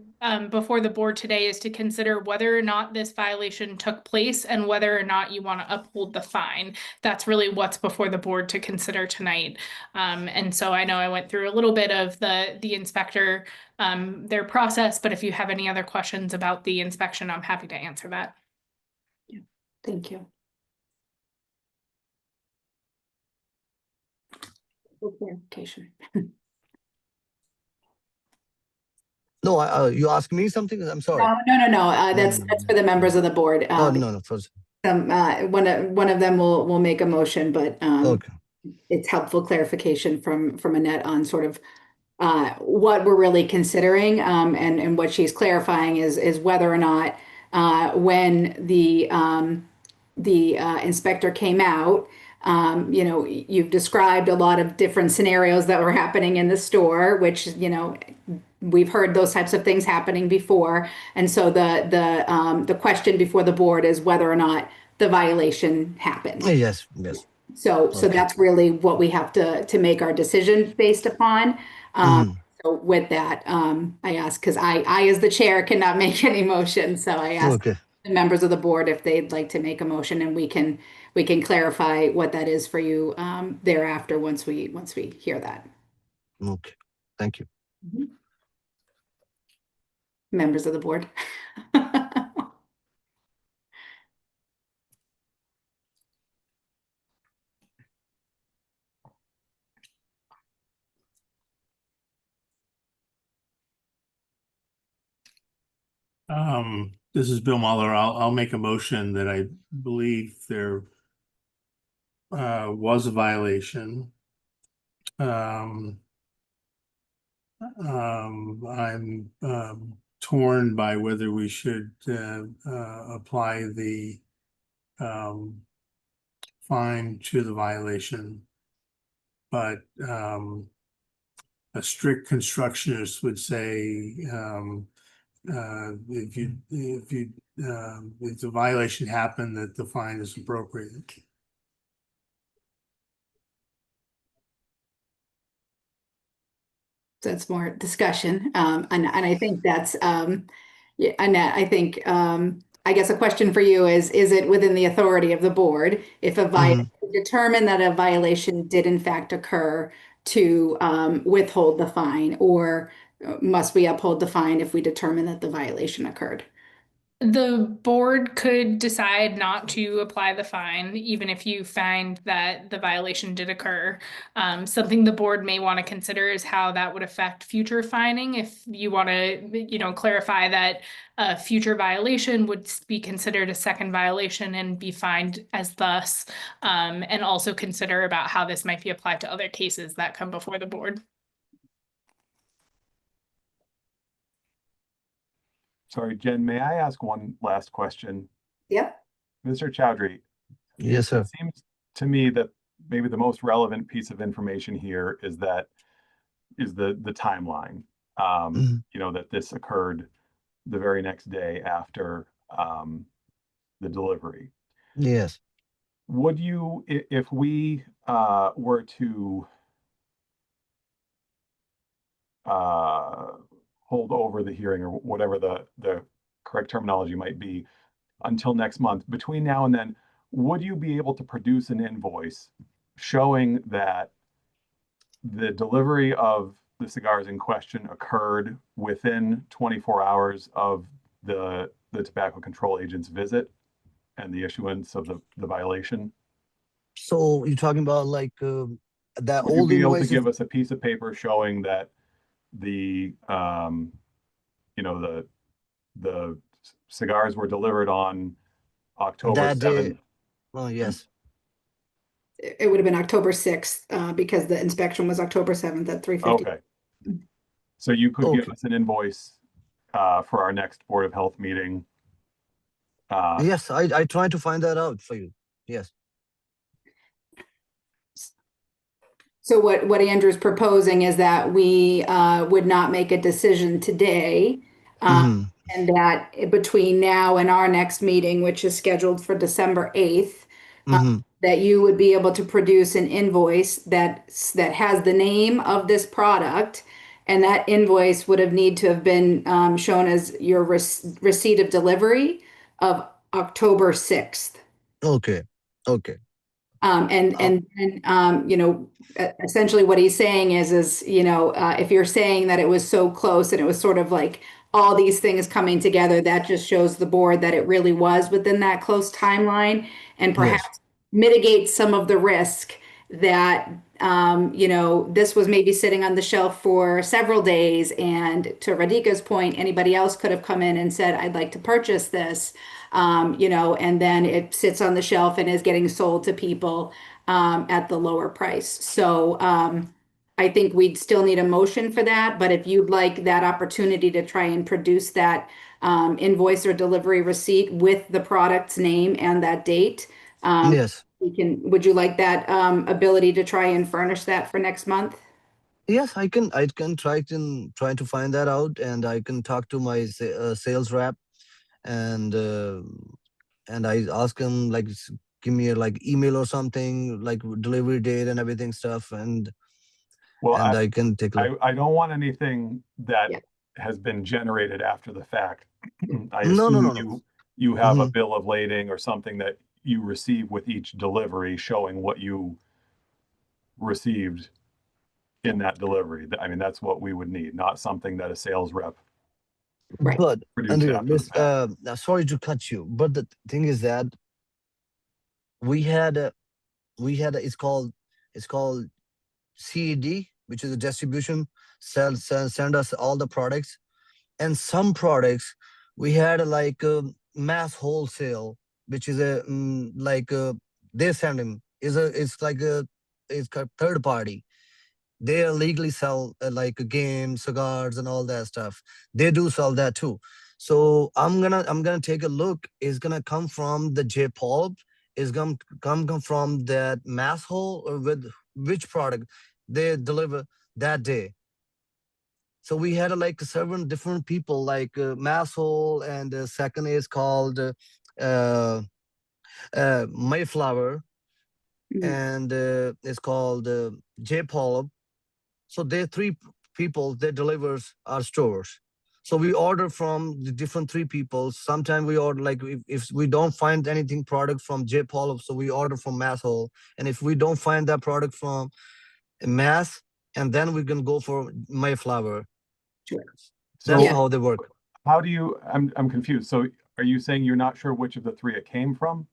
[SPEAKER 8] before the board today is to consider whether or not this violation took place and whether or not you want to uphold the fine. That's really what's before the board to consider tonight. And so I know I went through a little bit of the inspector, their process, but if you have any other questions about the inspection, I'm happy to answer that.
[SPEAKER 1] Yeah, thank you. Clarification.
[SPEAKER 10] No, you asked me something? I'm sorry.
[SPEAKER 1] No. That's for the members of the board.
[SPEAKER 10] No. First.
[SPEAKER 1] One of them will make a motion, but
[SPEAKER 10] Okay.
[SPEAKER 1] it's helpful clarification from Annette on sort of what we're really considering, and what she's clarifying is whether or not when the inspector came out, you've described a lot of different scenarios that were happening in the store, which we've heard those types of things happening before, and so the question before the board is whether or not the violation happened.
[SPEAKER 10] Yes.
[SPEAKER 1] So
[SPEAKER 10] Okay.
[SPEAKER 1] that's really what we have to make our decision based upon. So with that, I ask, because I as the chair cannot make any motion, so I ask
[SPEAKER 10] Okay.
[SPEAKER 1] the members of the board if they'd like to make a motion, and we can clarify what that is for you thereafter once we hear that.
[SPEAKER 10] Okay. Thank you.
[SPEAKER 1] Members of the board.
[SPEAKER 4] This is Bill Muller. I'll make a motion that I believe there was a violation. I'm torn by whether we should apply the fine to the violation. But a strict constructionist would say if the violation happened, that the fine is appropriate.
[SPEAKER 1] So it's more discussion. And I think that's, yeah, Annette, I think, I guess a question for you is it within the authority of the board if determine that a violation did in fact occur to withhold the fine, or must we uphold the fine if we determine that the violation occurred?
[SPEAKER 8] The board could decide not to apply the fine, even if you find that the violation did occur. Something the board may want to consider is how that would affect future fining. If you want to, clarify that a future violation would be considered a second violation and be fined as thus, and also consider about how this might be applied to other cases that come before the board.
[SPEAKER 2] Sorry, Jen, may I ask one last question?
[SPEAKER 1] Yep.
[SPEAKER 2] Mr. Chowdhury.
[SPEAKER 10] Yes, sir.
[SPEAKER 2] It seems to me that maybe the most relevant piece of information here is the timeline. That this occurred the very next day after the delivery.
[SPEAKER 10] Yes.
[SPEAKER 2] Would you, if we were to hold over the hearing, or whatever the correct terminology might be, until next month, between now and then, would you be able to produce an invoice showing that the delivery of the cigars in question occurred within 24 hours of the tobacco control agent's visit and the issuance of the violation?
[SPEAKER 10] So you're talking about like that
[SPEAKER 2] Would you
[SPEAKER 10] old
[SPEAKER 2] be able to
[SPEAKER 10] invoice?
[SPEAKER 2] give us a piece of paper showing that the cigars were delivered on October
[SPEAKER 10] That day.
[SPEAKER 2] 7th?
[SPEAKER 10] Oh, yes.
[SPEAKER 1] It would have been October 6th, because the inspection was October 7th at 3:50.
[SPEAKER 2] Okay. So you could give
[SPEAKER 10] Okay.
[SPEAKER 2] us an invoice for our next Board of Health meeting.
[SPEAKER 10] Yes, I tried to find that out for you. Yes.
[SPEAKER 1] So what Andrew's proposing is that we would not make a decision today,
[SPEAKER 10] Mhm.
[SPEAKER 1] and that between now and our next meeting, which is scheduled for December 8th,
[SPEAKER 10] Mhm.
[SPEAKER 1] that you would be able to produce an invoice that has the name of this product, and that invoice would have need to have been shown as your receipt of delivery of October 6th.
[SPEAKER 10] Okay. Okay.
[SPEAKER 1] Essentially what he's saying is, if you're saying that it was so close and it was sort of like all these things coming together, that just shows the board that it really was within that close timeline, and perhaps
[SPEAKER 10] Yes.
[SPEAKER 1] mitigate some of the risk that, this was maybe sitting on the shelf for several days. And to Radhika's point, anybody else could have come in and said, I'd like to purchase this, and then it sits on the shelf and is getting sold to people at the lower price. So I think we'd still need a motion for that. But if you'd like that opportunity to try and produce that invoice or delivery receipt with the product's name and that date,
[SPEAKER 10] Yes.
[SPEAKER 1] would you like that ability to try and furnish that for next month?
[SPEAKER 10] Yes, I can try to find that out, and I can talk to my sales rep, and I ask him like give me a like email or something like delivery date and everything stuff, and I can take a look.
[SPEAKER 2] I don't want anything that
[SPEAKER 1] Yeah.
[SPEAKER 2] has been generated after the fact. I
[SPEAKER 10] No, no,
[SPEAKER 2] assume
[SPEAKER 10] no, no.
[SPEAKER 2] you have a
[SPEAKER 10] Mhm.
[SPEAKER 2] bill of lading or something that you receive with each delivery showing what you received in that delivery. I mean, that's what we would need, not something that a sales rep
[SPEAKER 1] Right.
[SPEAKER 10] But
[SPEAKER 2] produced
[SPEAKER 10] Andrea,
[SPEAKER 2] after the fact.
[SPEAKER 10] sorry to cut you, but the thing is that we had it's called CED, which is a distribution send us all the products, and some products we had like a mass wholesale, which is a they send him is a it's like a it's a third party. They illegally sell like games, cigars, and all that stuff. They do sell that too. So I'm gonna take a look. It's gonna come from the J Pulp. Is gonna come from that mass whole, or with which product they deliver that day. So we had like seven different people, like mass whole, and second is called Mayflower, and it's called J Pulp. So they people they delivers our stores. So we order from the different three people. Sometimes we order like if we don't find anything product from J Pulp, so we order from Mass Whole. And if we don't find that product from Mass, and then we can go for Mayflower.
[SPEAKER 1] Sure.
[SPEAKER 10] That's
[SPEAKER 2] So
[SPEAKER 10] how they work.
[SPEAKER 2] how do you, I'm confused. So are you saying you're not sure which of the three it came from?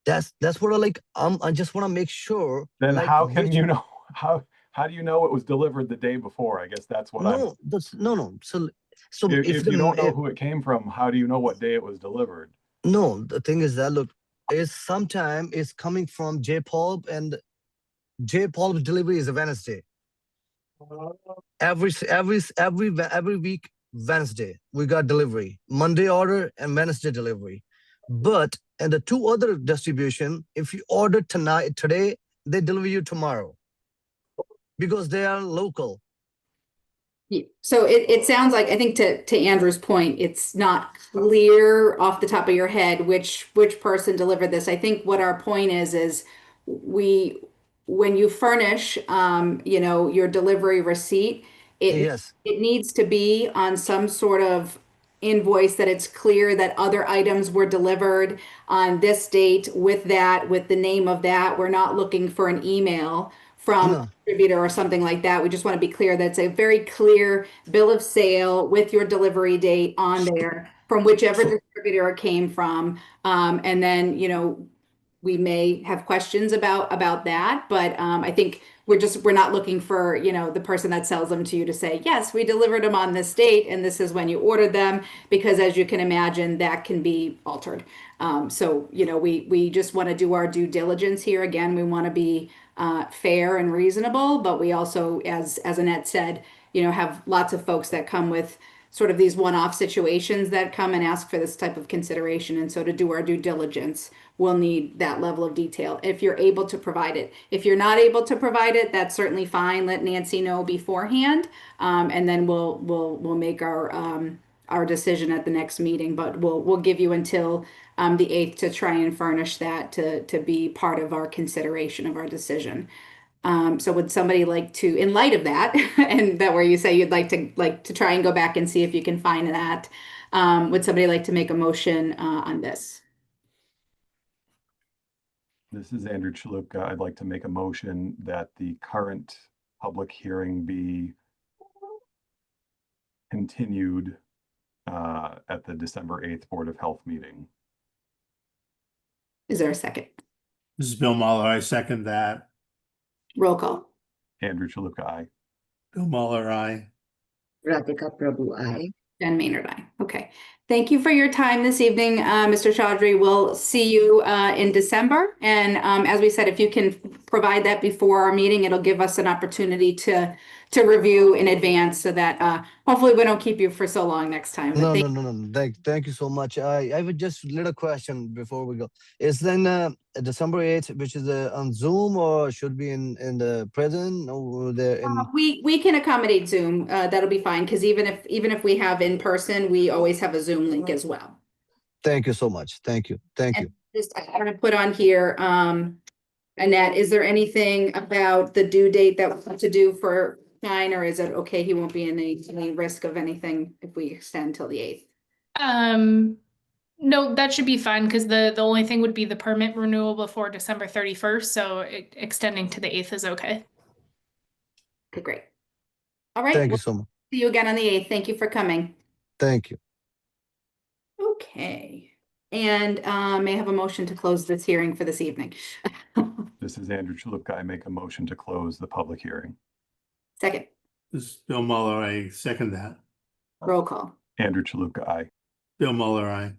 [SPEAKER 10] That's what I like. I just want to make sure.
[SPEAKER 2] Then
[SPEAKER 10] like,
[SPEAKER 2] how can
[SPEAKER 10] which-
[SPEAKER 2] you know, how do you know it was delivered the day before? I guess that's what I'm,
[SPEAKER 10] No, that's no. So
[SPEAKER 2] if you don't know who it came from, how do you know what day it was delivered?
[SPEAKER 10] No, the thing is that look, is sometime is coming from J Pulp, and J Pulp's delivery is a Wednesday. Every week Wednesday we got delivery. Monday order and Wednesday delivery. But and the two other distribution, if you order today, they deliver you tomorrow because they are local.
[SPEAKER 1] So it sounds like, I think to Andrew's point, it's not clear off the top of your head which person delivered this. I think what our point is when you furnish, your delivery receipt,
[SPEAKER 10] Yes.
[SPEAKER 1] it needs to be on some sort of invoice that it's clear that other items were delivered on this date with the name of that. We're not looking for an email from
[SPEAKER 10] No.
[SPEAKER 1] distributor or something like that. We just want to be clear that it's a very clear bill of sale with your delivery date on there from whichever distributor it came from. And then, we may have questions about that, but I think we're not looking for, the person that sells them to you to say, yes, we delivered them on this date and this is when you ordered them, because as you can imagine, that can be altered. So, we just want to do our due diligence here. Again, we want to be fair and reasonable, but we also, as Annette said, have lots of folks that come with sort of these one-off situations that come and ask for this type of consideration. And so to do our due diligence, we'll need that level of detail if you're able to provide it. If you're not able to provide it, that's certainly fine. Let Nancy know beforehand, and then we'll make our decision at the next meeting. But we'll give you until the 8th to try and furnish that to be part of our consideration of our decision. So would somebody like to, in light of that, and that where you say you'd like to try and go back and see if you can find that, would somebody like to make a motion on this?
[SPEAKER 2] This is Andrew Chalupka. I'd like to make a motion that the current public hearing be continued at the December 8th Board of Health meeting.
[SPEAKER 1] Is there a second?
[SPEAKER 4] This is Bill Muller. I second that.
[SPEAKER 1] Roll call.
[SPEAKER 2] Andrew Chalupka, aye.
[SPEAKER 4] Bill Muller, aye.
[SPEAKER 5] Radhika Prabhu, I.
[SPEAKER 1] Jen Maynard, aye. Okay. Thank you for your time this evening, Mr. Chaudhry. We'll see you in December. And as we said, if you can provide that before our meeting, it'll give us an opportunity to review in advance so that hopefully we don't keep you for so long next time. But
[SPEAKER 10] No. Thank you so much. I have just little question before we go. Is then December 8th, which is on Zoom, or should be in the present, or there in?
[SPEAKER 1] we can accommodate Zoom. That'll be fine, because even if we have in person, we always have a Zoom link as well.
[SPEAKER 10] Thank you so much. Thank you.
[SPEAKER 1] Just I want to put on here, Annette, is there anything about the due date that we have to do for Shine, or is it okay? He won't be in any risk of anything if we extend till the 8th.
[SPEAKER 8] No, that should be fine, because the only thing would be the permit renewal before December 31st. So extending to the 8th is okay.
[SPEAKER 1] Okay, great. All right.
[SPEAKER 10] Thank you
[SPEAKER 1] We'll
[SPEAKER 10] so much.
[SPEAKER 1] see you again on the 8th. Thank you for coming.
[SPEAKER 10] Thank you.
[SPEAKER 1] Okay. And may I have a motion to close this hearing for this evening?
[SPEAKER 2] This is Andrew Chalupka. I make a motion to close the public hearing.
[SPEAKER 1] Second.
[SPEAKER 4] This is Bill Muller. I second that.
[SPEAKER 1] Roll call.
[SPEAKER 2] Andrew Chalupka, aye.
[SPEAKER 4] Bill Muller, aye.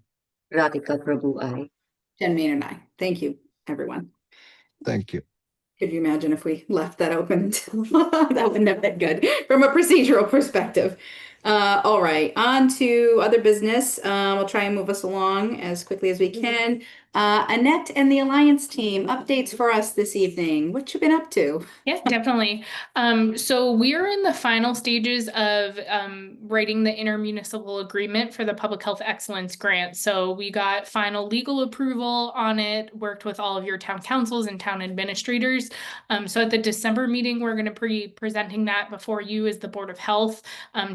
[SPEAKER 5] Radhika Prabhu, I.
[SPEAKER 1] Jen Maynard, aye. Thank you, everyone.
[SPEAKER 10] Thank you.
[SPEAKER 1] Could you imagine if we left that open until that wouldn't have been good from a procedural perspective. All right, on to other business. We'll try and move us along as quickly as we can. Annette and the Alliance team, updates for us this evening. What you been up to?
[SPEAKER 8] Yeah, definitely. So we're in the final stages of writing the intermunicipal agreement for the Public Health Excellence Grant. So we got final legal approval on it, worked with all of your town councils and town administrators. So at the December meeting, we're going to be presenting that before you as the Board of Health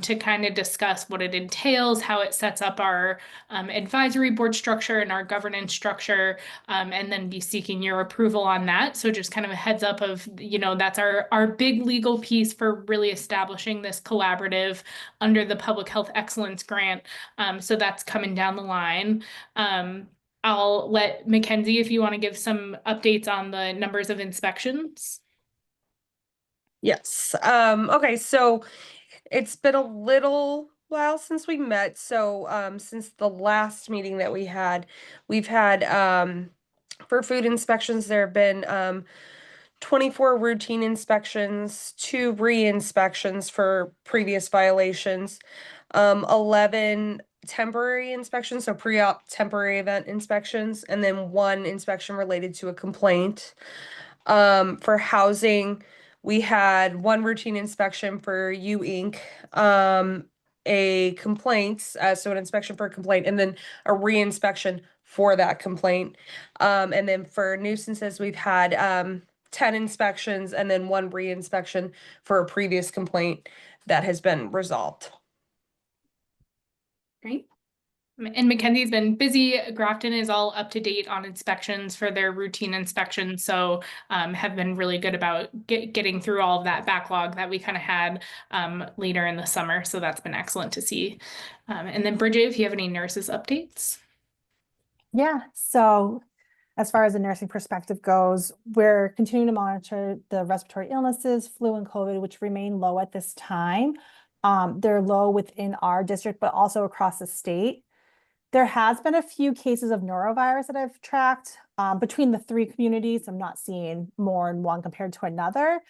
[SPEAKER 8] to kind of discuss what it entails, how it sets up our advisory board structure and our governance structure. And then be seeking your approval on that. So just kind of a heads up of, that's our big legal piece for really establishing this collaborative under the Public Health Excellence Grant. So that's coming down the line. I'll let Mackenzie, if you want to give some updates on the numbers of inspections.
[SPEAKER 7] Yes. Okay, so it's been a little while since we met. So since the last meeting that we had, we've had for food inspections, there have been 24 routine inspections, 2 re-inspections for previous violations, 11 temporary inspections, so pre-op temporary event inspections, and then 1 inspection related to a complaint. For housing, we had 1 routine inspection for U Inc., a complaint, so an inspection for a complaint, and then a re-inspection for that complaint. And then for nuisances, we've had 10 inspections and then 1 re-inspection for a previous complaint that has been resolved.
[SPEAKER 1] Great.
[SPEAKER 8] And Mackenzie's been busy. Grafton is all up to date on inspections for their routine inspections. So have been really good about getting through all of that backlog that we kind of had later in the summer. So that's been excellent to see. And then Bridget, if you have any nurses updates.
[SPEAKER 9] Yeah, so as far as the nursing perspective goes, we're continuing to monitor the respiratory illnesses, flu and COVID, which remain low at this time. They're low within our district, but also across the state. There has been a few cases of norovirus that I've tracked between the 3 communities. I'm not seeing more in one compared to another.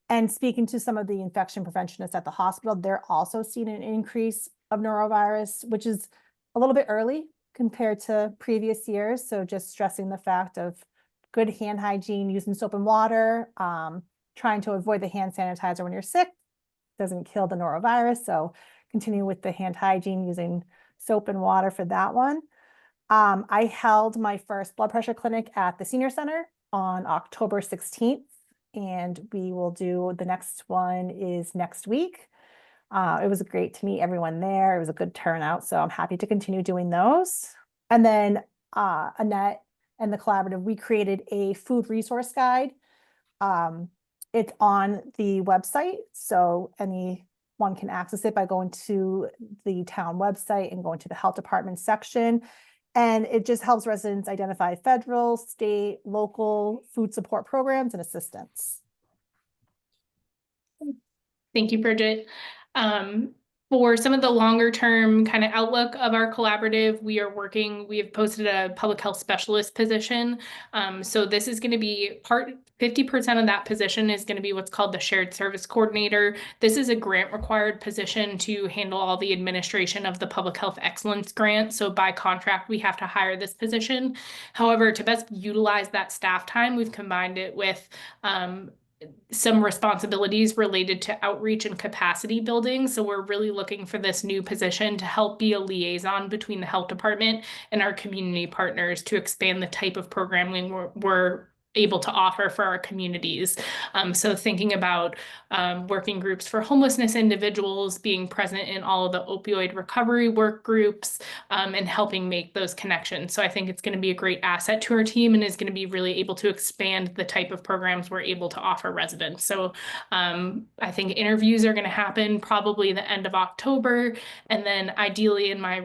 [SPEAKER 9] And speaking to some of the infection preventionists at the hospital, they're also seeing an increase of norovirus, which is a little bit early compared to previous years. So just stressing the fact of good hand hygiene, using soap and water, trying to avoid the hand sanitizer when you're sick, doesn't kill the norovirus. So continue with the hand hygiene, using soap and water for that one. I held my first blood pressure clinic at the senior center on October 16th, and we will do the next one is next week. It was great to meet everyone there. It was a good turnout, so I'm happy to continue doing those. And then Annette and the collaborative, we created a food resource guide. It's on the website, so anyone can access it by going to the town website and going to the health department section. And it just helps residents identify federal, state, local food support programs and assistance.
[SPEAKER 8] Thank you, Bridget. For some of the longer term kind of outlook of our collaborative, we have posted a public health specialist position. So this is going to be 50% of that position is going to be what's called the shared service coordinator. This is a grant required position to handle all the administration of the Public Health Excellence Grant. So by contract, we have to hire this position. However, to best utilize that staff time, we've combined it with some responsibilities related to outreach and capacity building. So we're really looking for this new position to help be a liaison between the health department and our community partners to expand the type of programming we're able to offer for our communities. So thinking about working groups for homelessness individuals, being present in all of the opioid recovery work groups, and helping make those connections. So I think it's going to be a great asset to our team and is going to be really able to expand the type of programs we're able to offer residents. So I think interviews are going to happen probably the end of October. And then ideally in my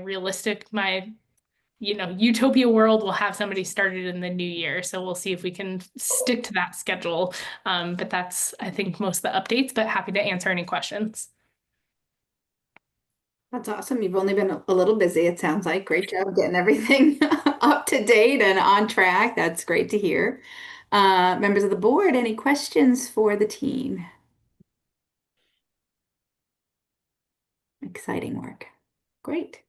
[SPEAKER 8] utopia world, we'll have somebody started in the new year. So we'll see if we can stick to that schedule. But that's, I think, most of the updates, but happy to answer any questions.
[SPEAKER 1] That's awesome. You've only been a little busy, it sounds like. Great job getting everything up to date and on track. That's great to hear. Members of the board, any questions for the team? Exciting work. Great.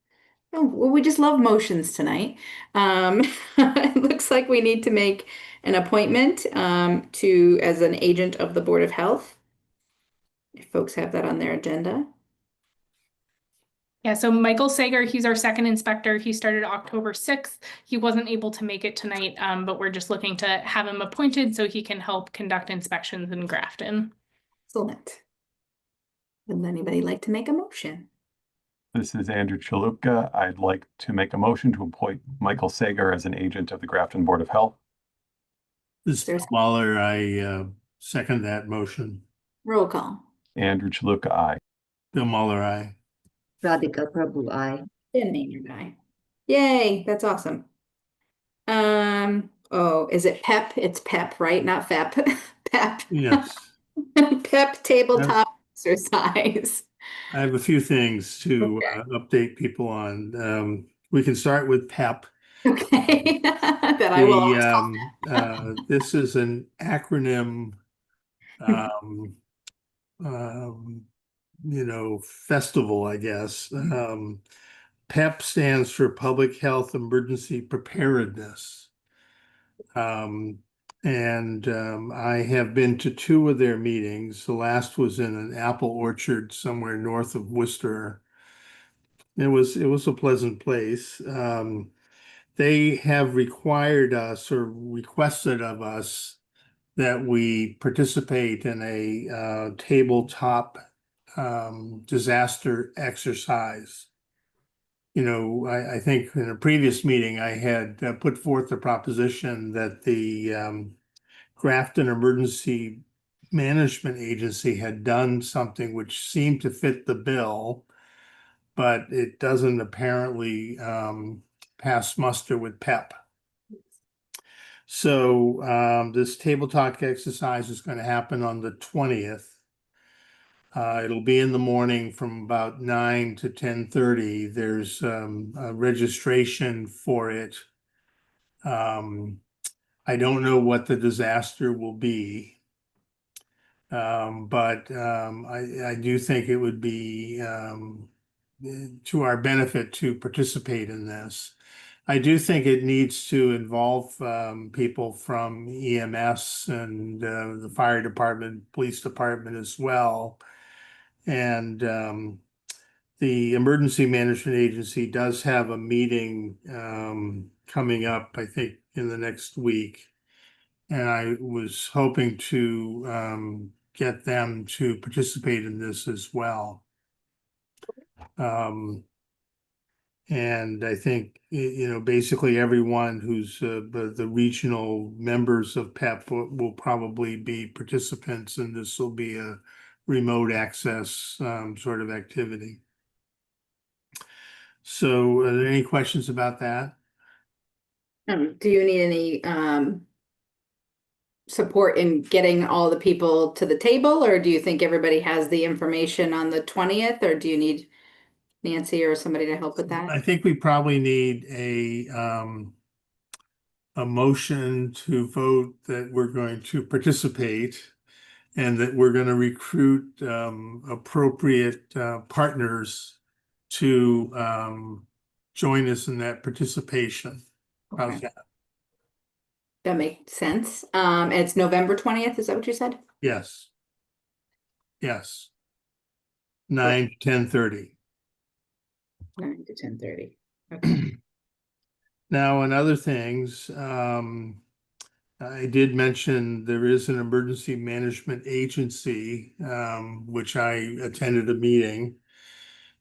[SPEAKER 1] Oh, well, we just love motions tonight. It looks like we need to make an appointment to as an agent of the Board of Health. If folks have that on their agenda.
[SPEAKER 8] Yeah, so Michael Sager, he's our second inspector. He started October 6th. He wasn't able to make it tonight, but we're just looking to have him appointed so he can help conduct inspections in Grafton.
[SPEAKER 1] Excellent. Would anybody like to make a motion?
[SPEAKER 2] This is Andrew Chalupka. I'd like to make a motion to appoint Michael Sager as an agent of the Grafton Board of Health.
[SPEAKER 4] This is Waller, I second that motion.
[SPEAKER 1] Roll call.
[SPEAKER 2] Andrew Chalupka, aye.
[SPEAKER 4] Bill Muller, aye.
[SPEAKER 5] Radhika Prabhu, I.
[SPEAKER 1] Dan Maynard, aye. Yay, that's awesome. Oh, is it PEP? It's PEP, right? Not FEP. PEP.
[SPEAKER 4] Yes.
[SPEAKER 1] PEP tabletop exercise.
[SPEAKER 4] I have a few things to update people on. We can start with PEP.
[SPEAKER 1] Okay. That I will always call PEP.
[SPEAKER 4] This is an acronym, festival, I guess. PEP stands for Public Health Emergency Preparedness. I have been to two of their meetings. The last was in an apple orchard somewhere north of Worcester. It was a pleasant place. They have required us or requested of us that we participate in a tabletop disaster exercise. I think in a previous meeting I had put forth the proposition that the Grafton Emergency Management Agency had done something which seemed to fit the bill, but it doesn't apparently pass muster with PEP. So this tabletop exercise is going to happen on the 20th. It'll be in the morning from about 9 to 10:30. There's a registration for it. I don't know what the disaster will be, but I do think it would be to our benefit to participate in this. I do think it needs to involve people from EMS and the fire department, police department as well. And the Emergency Management Agency does have a meeting coming up, I think, in the next week. And I was hoping to get them to participate in this as well. And I think, basically everyone who's the regional members of PEP will probably be participants, and this will be a remote access sort of activity. So are there any questions about that?
[SPEAKER 1] Do you need any support in getting all the people to the table, or do you think everybody has the information on the 20th, or do you need Nancy or somebody to help with that?
[SPEAKER 4] I think we probably need a motion to vote that we're going to participate and that we're going to recruit appropriate partners to join us in that participation. How's
[SPEAKER 1] Okay.
[SPEAKER 4] that?
[SPEAKER 1] That makes sense. And it's November 20th, is that what you said?
[SPEAKER 4] Yes. Yes. 9 to 10:30.
[SPEAKER 1] 9 to 10:30. Okay.
[SPEAKER 4] Now, in other things, I did mention there is an emergency management agency, which I attended a meeting.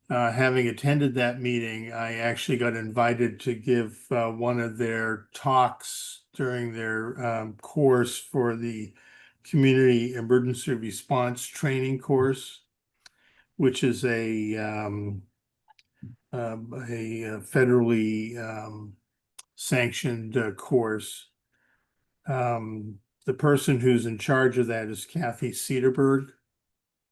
[SPEAKER 4] Having attended that meeting, I actually got invited to give one of their talks during their course for the Community Emergency Response Training course, which is a federally sanctioned course. The person who's in charge of that is Kathy Cedarberg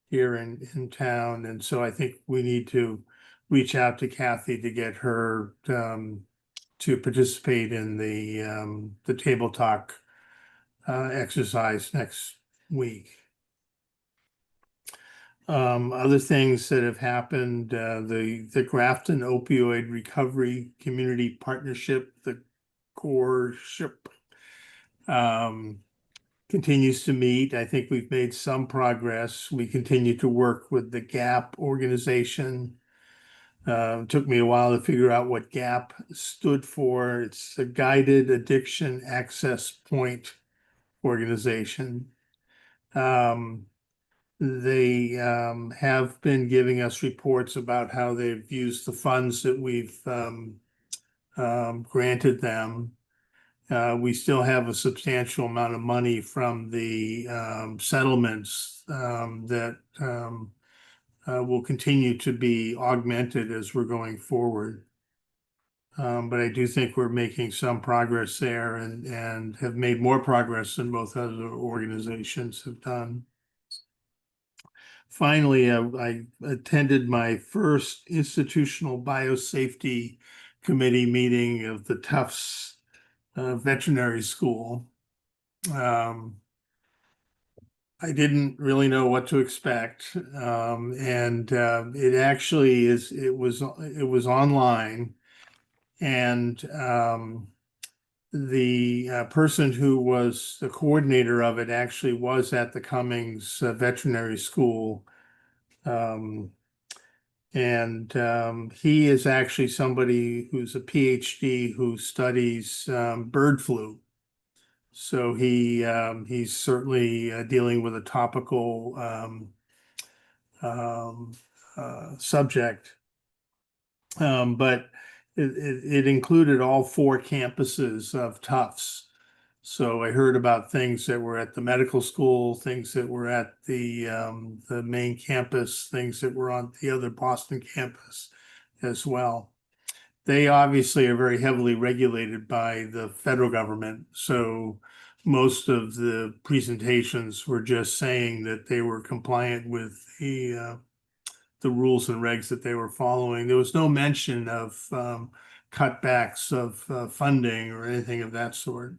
[SPEAKER 4] here in town. And so I think we need to reach out to Kathy to get her to participate in the table talk exercise next week. Other things that have happened, the Grafton Opioid Recovery Community Partnership, the CORE-ship, continues to meet. I think we've made some progress. We continue to work with the GAP organization. It took me a while to figure out what GAP stood for. It's a Guided Addiction Access Point organization. They have been giving us reports about how they've used the funds that we've granted them. We still have a substantial amount of money from the settlements that will continue to be augmented as we're going forward. But I do think we're making some progress there and have made more progress than both other organizations have done. Finally, I attended my first institutional biosafety committee meeting of the Tufts Veterinary School. I didn't really know what to expect, and it actually is. It was online, and the person who was the coordinator of it actually was at the Cummings Veterinary School, and he is actually somebody who's a PhD who studies bird flu. So he's certainly dealing with a topical subject, but it included all 4 campuses of Tufts. So I heard about things that were at the medical school, things that were at the main campus, things that were on the other Boston campus as well. They obviously are very heavily regulated by the federal government. So most of the presentations were just saying that they were compliant with the rules and regs that they were following. There was no mention of cutbacks of funding or anything of that sort.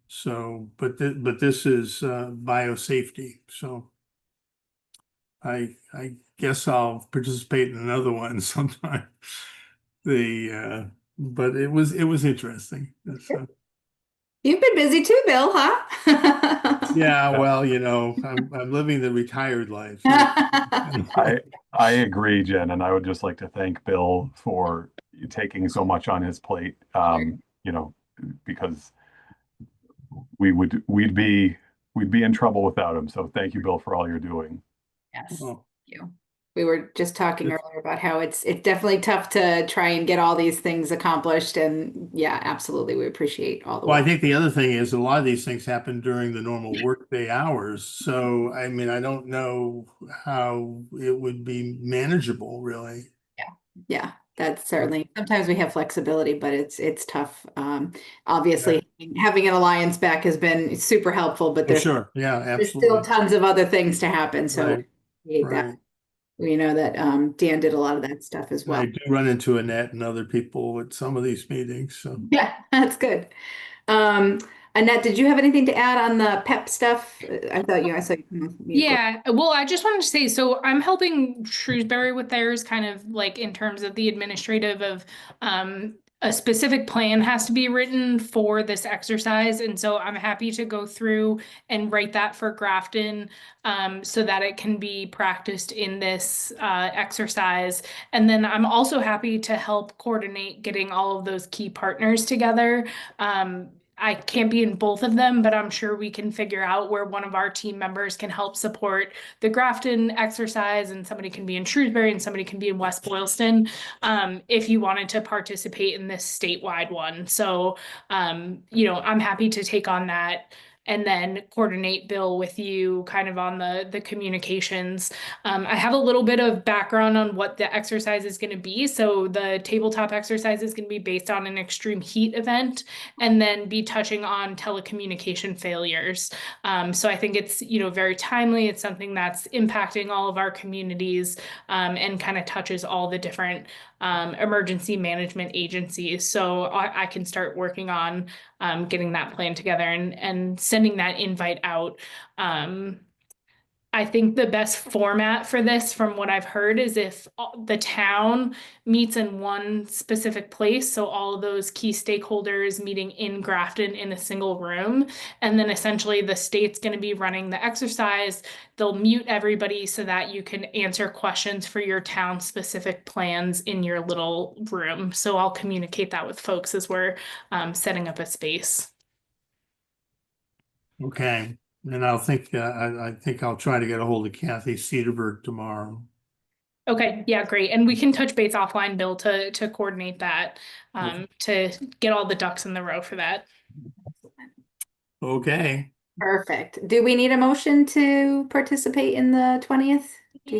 [SPEAKER 4] So, but this is biosafety. So I guess I'll participate in another one sometime. But it was interesting.
[SPEAKER 1] You've been busy too, Bill, huh?
[SPEAKER 4] Yeah, well, you know, I'm living the retired life.
[SPEAKER 2] I agree, Jen, and I would just like to thank Bill for taking so much on his plate. You know, because we'd be in trouble without him. So thank you, Bill, for all you're doing.
[SPEAKER 1] Yes,
[SPEAKER 4] Oh.
[SPEAKER 1] thank you. We were just talking earlier about how it's definitely tough to try and get all these things accomplished, and yeah, absolutely, we appreciate all the
[SPEAKER 4] Well, I
[SPEAKER 1] work.
[SPEAKER 4] think the other thing is a lot of these things happen during the normal workday hours. So, I mean, I don't know how it would be manageable, really.
[SPEAKER 1] Yeah, that's certainly, sometimes we have flexibility, but it's tough. Obviously, having an alliance back has been super helpful, but
[SPEAKER 4] For
[SPEAKER 1] there's
[SPEAKER 4] sure. Yeah,
[SPEAKER 1] there's still
[SPEAKER 4] absolutely.
[SPEAKER 1] tons of other things to happen. So
[SPEAKER 4] Right,
[SPEAKER 1] we appreciate that.
[SPEAKER 4] right.
[SPEAKER 1] We know that Dan did a lot of that stuff as well.
[SPEAKER 4] I do run into Annette and other people at some of these meetings. So,
[SPEAKER 1] Yeah, that's good. Annette, did you have anything to add on the PEP stuff? I saw you come off mute.
[SPEAKER 8] Yeah, well, I just wanted to say, so I'm helping Shrewsbury with theirs, kind of like in terms of the administrative of a specific plan has to be written for this exercise. And so I'm happy to go through and write that for Grafton so that it can be practiced in this exercise. And then I'm also happy to help coordinate getting all of those key partners together. I can't be in both of them, but I'm sure we can figure out where one of our team members can help support the Grafton exercise, and somebody can be in Shrewsbury and somebody can be in West Boylston if you wanted to participate in this statewide one. So, you know, I'm happy to take on that and then coordinate Bill with you kind of on the communications. I have a little bit of background on what the exercise is going to be. So the tabletop exercise is going to be based on an extreme heat event and then be touching on telecommunication failures. So I think it's, very timely. It's something that's impacting all of our communities and kind of touches all the different emergency management agencies. So I can start working on getting that plan together and sending that invite out. I think the best format for this, from what I've heard, is if the town meets in one specific place. So all of those key stakeholders meeting in Grafton in a single room. And then essentially the state's going to be running the exercise. They'll mute everybody so that you can answer questions for your town specific plans in your little room. So I'll communicate that with folks as we're setting up a space.
[SPEAKER 4] Okay. And I think I'll try to get a hold of Kathy Cedarberg tomorrow.
[SPEAKER 8] Okay, yeah, great. And we can touch base offline, Bill, to coordinate that, to get all the ducks in the row for that.
[SPEAKER 4] Okay.
[SPEAKER 1] Perfect. Do we need a motion to participate in the 20th? Do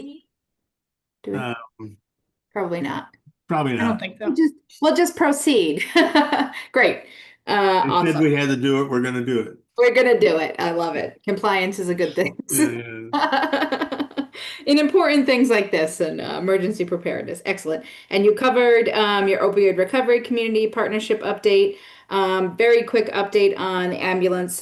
[SPEAKER 1] we? Probably not.
[SPEAKER 4] Probably
[SPEAKER 8] I don't
[SPEAKER 4] not.
[SPEAKER 8] think so.
[SPEAKER 1] We'll just proceed. Great.
[SPEAKER 4] They said
[SPEAKER 1] Awesome.
[SPEAKER 4] we had to do it. We're going to do it.
[SPEAKER 1] We're gonna do it. I love it. Compliance is a good thing. In important things like this and emergency preparedness. Excellent. And you covered your opioid recovery community partnership update. Very quick update on the ambulance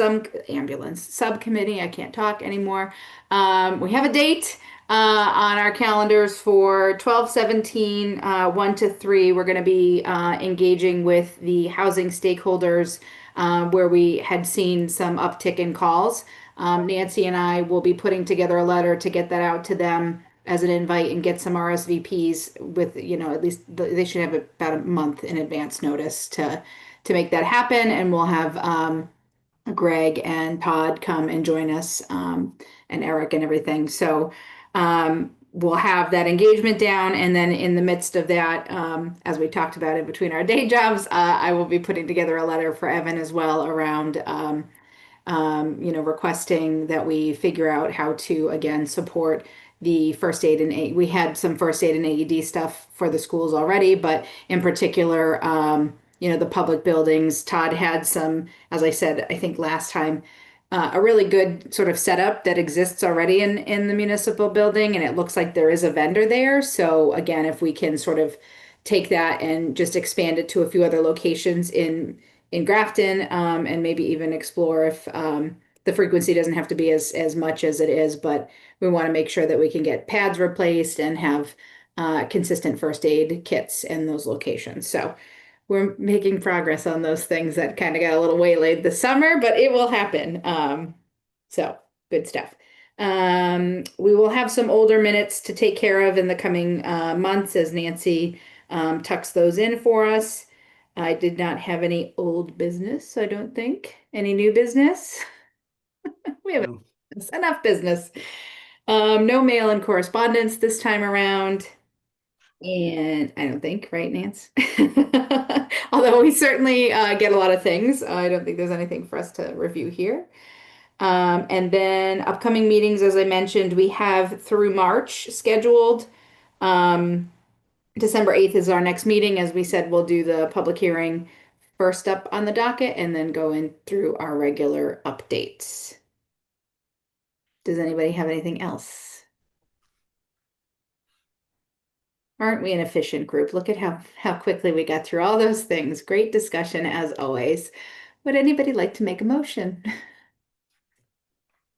[SPEAKER 1] subcommittee. I can't talk anymore. We have a date on our calendars for 12/17, 1 to 3. We're going to be engaging with the housing stakeholders where we had seen some uptick in calls. Nancy and I will be putting together a letter to get that out to them as an invite and get some RSVPs with, at least they should have about a month in advance notice to make that happen. And we'll have Greg and Todd come and join us, and Eric and everything. So we'll have that engagement down. And then in the midst of that, as we talked about in between our day jobs, I will be putting together a letter for Evan as well around, requesting that we figure out how to, again, support the first aid and we had some first aid and AED stuff for the schools already, but in particular, the public buildings. Todd had some, as I said, I think last time, a really good sort of setup that exists already in the municipal building, and it looks like there is a vendor there. So again, if we can sort of take that and just expand it to a few other locations in Grafton, and maybe even explore if the frequency doesn't have to be as much as it is, but we want to make sure that we can get pads replaced and have consistent first aid kits in those locations. So we're making progress on those things that kind of got a little waylaid this summer, but it will happen. So good stuff. We will have some older minutes to take care of in the coming months as Nancy tucks those in for us. I did not have any old business, I don't think. Any new business? We have enough business. No mail and correspondence this time around. And I don't think, right, Nance? Although we certainly get a lot of things. I don't think there's anything for us to review here. And then upcoming meetings, as I mentioned, we have through March scheduled. December 8th is our next meeting. As we said, we'll do the public hearing first up on the docket and then go in through our regular updates. Does anybody have anything else? Aren't we an efficient group? Look at how quickly we got through all those things. Great discussion as always. Would anybody like to make a motion?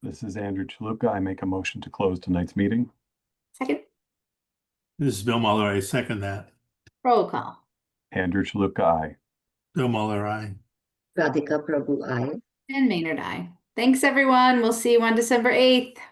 [SPEAKER 2] This is Andrew Chaluka. I make a motion to close tonight's meeting.
[SPEAKER 1] Second.
[SPEAKER 4] This is Bill Muller. I second that.
[SPEAKER 1] Roll call.
[SPEAKER 2] Andrew Chaluka, aye.
[SPEAKER 4] Bill Muller, aye.
[SPEAKER 5] Radhika Prabhu, aye.
[SPEAKER 1] And Maynard, aye. Thanks, everyone. We'll see you on December 8th.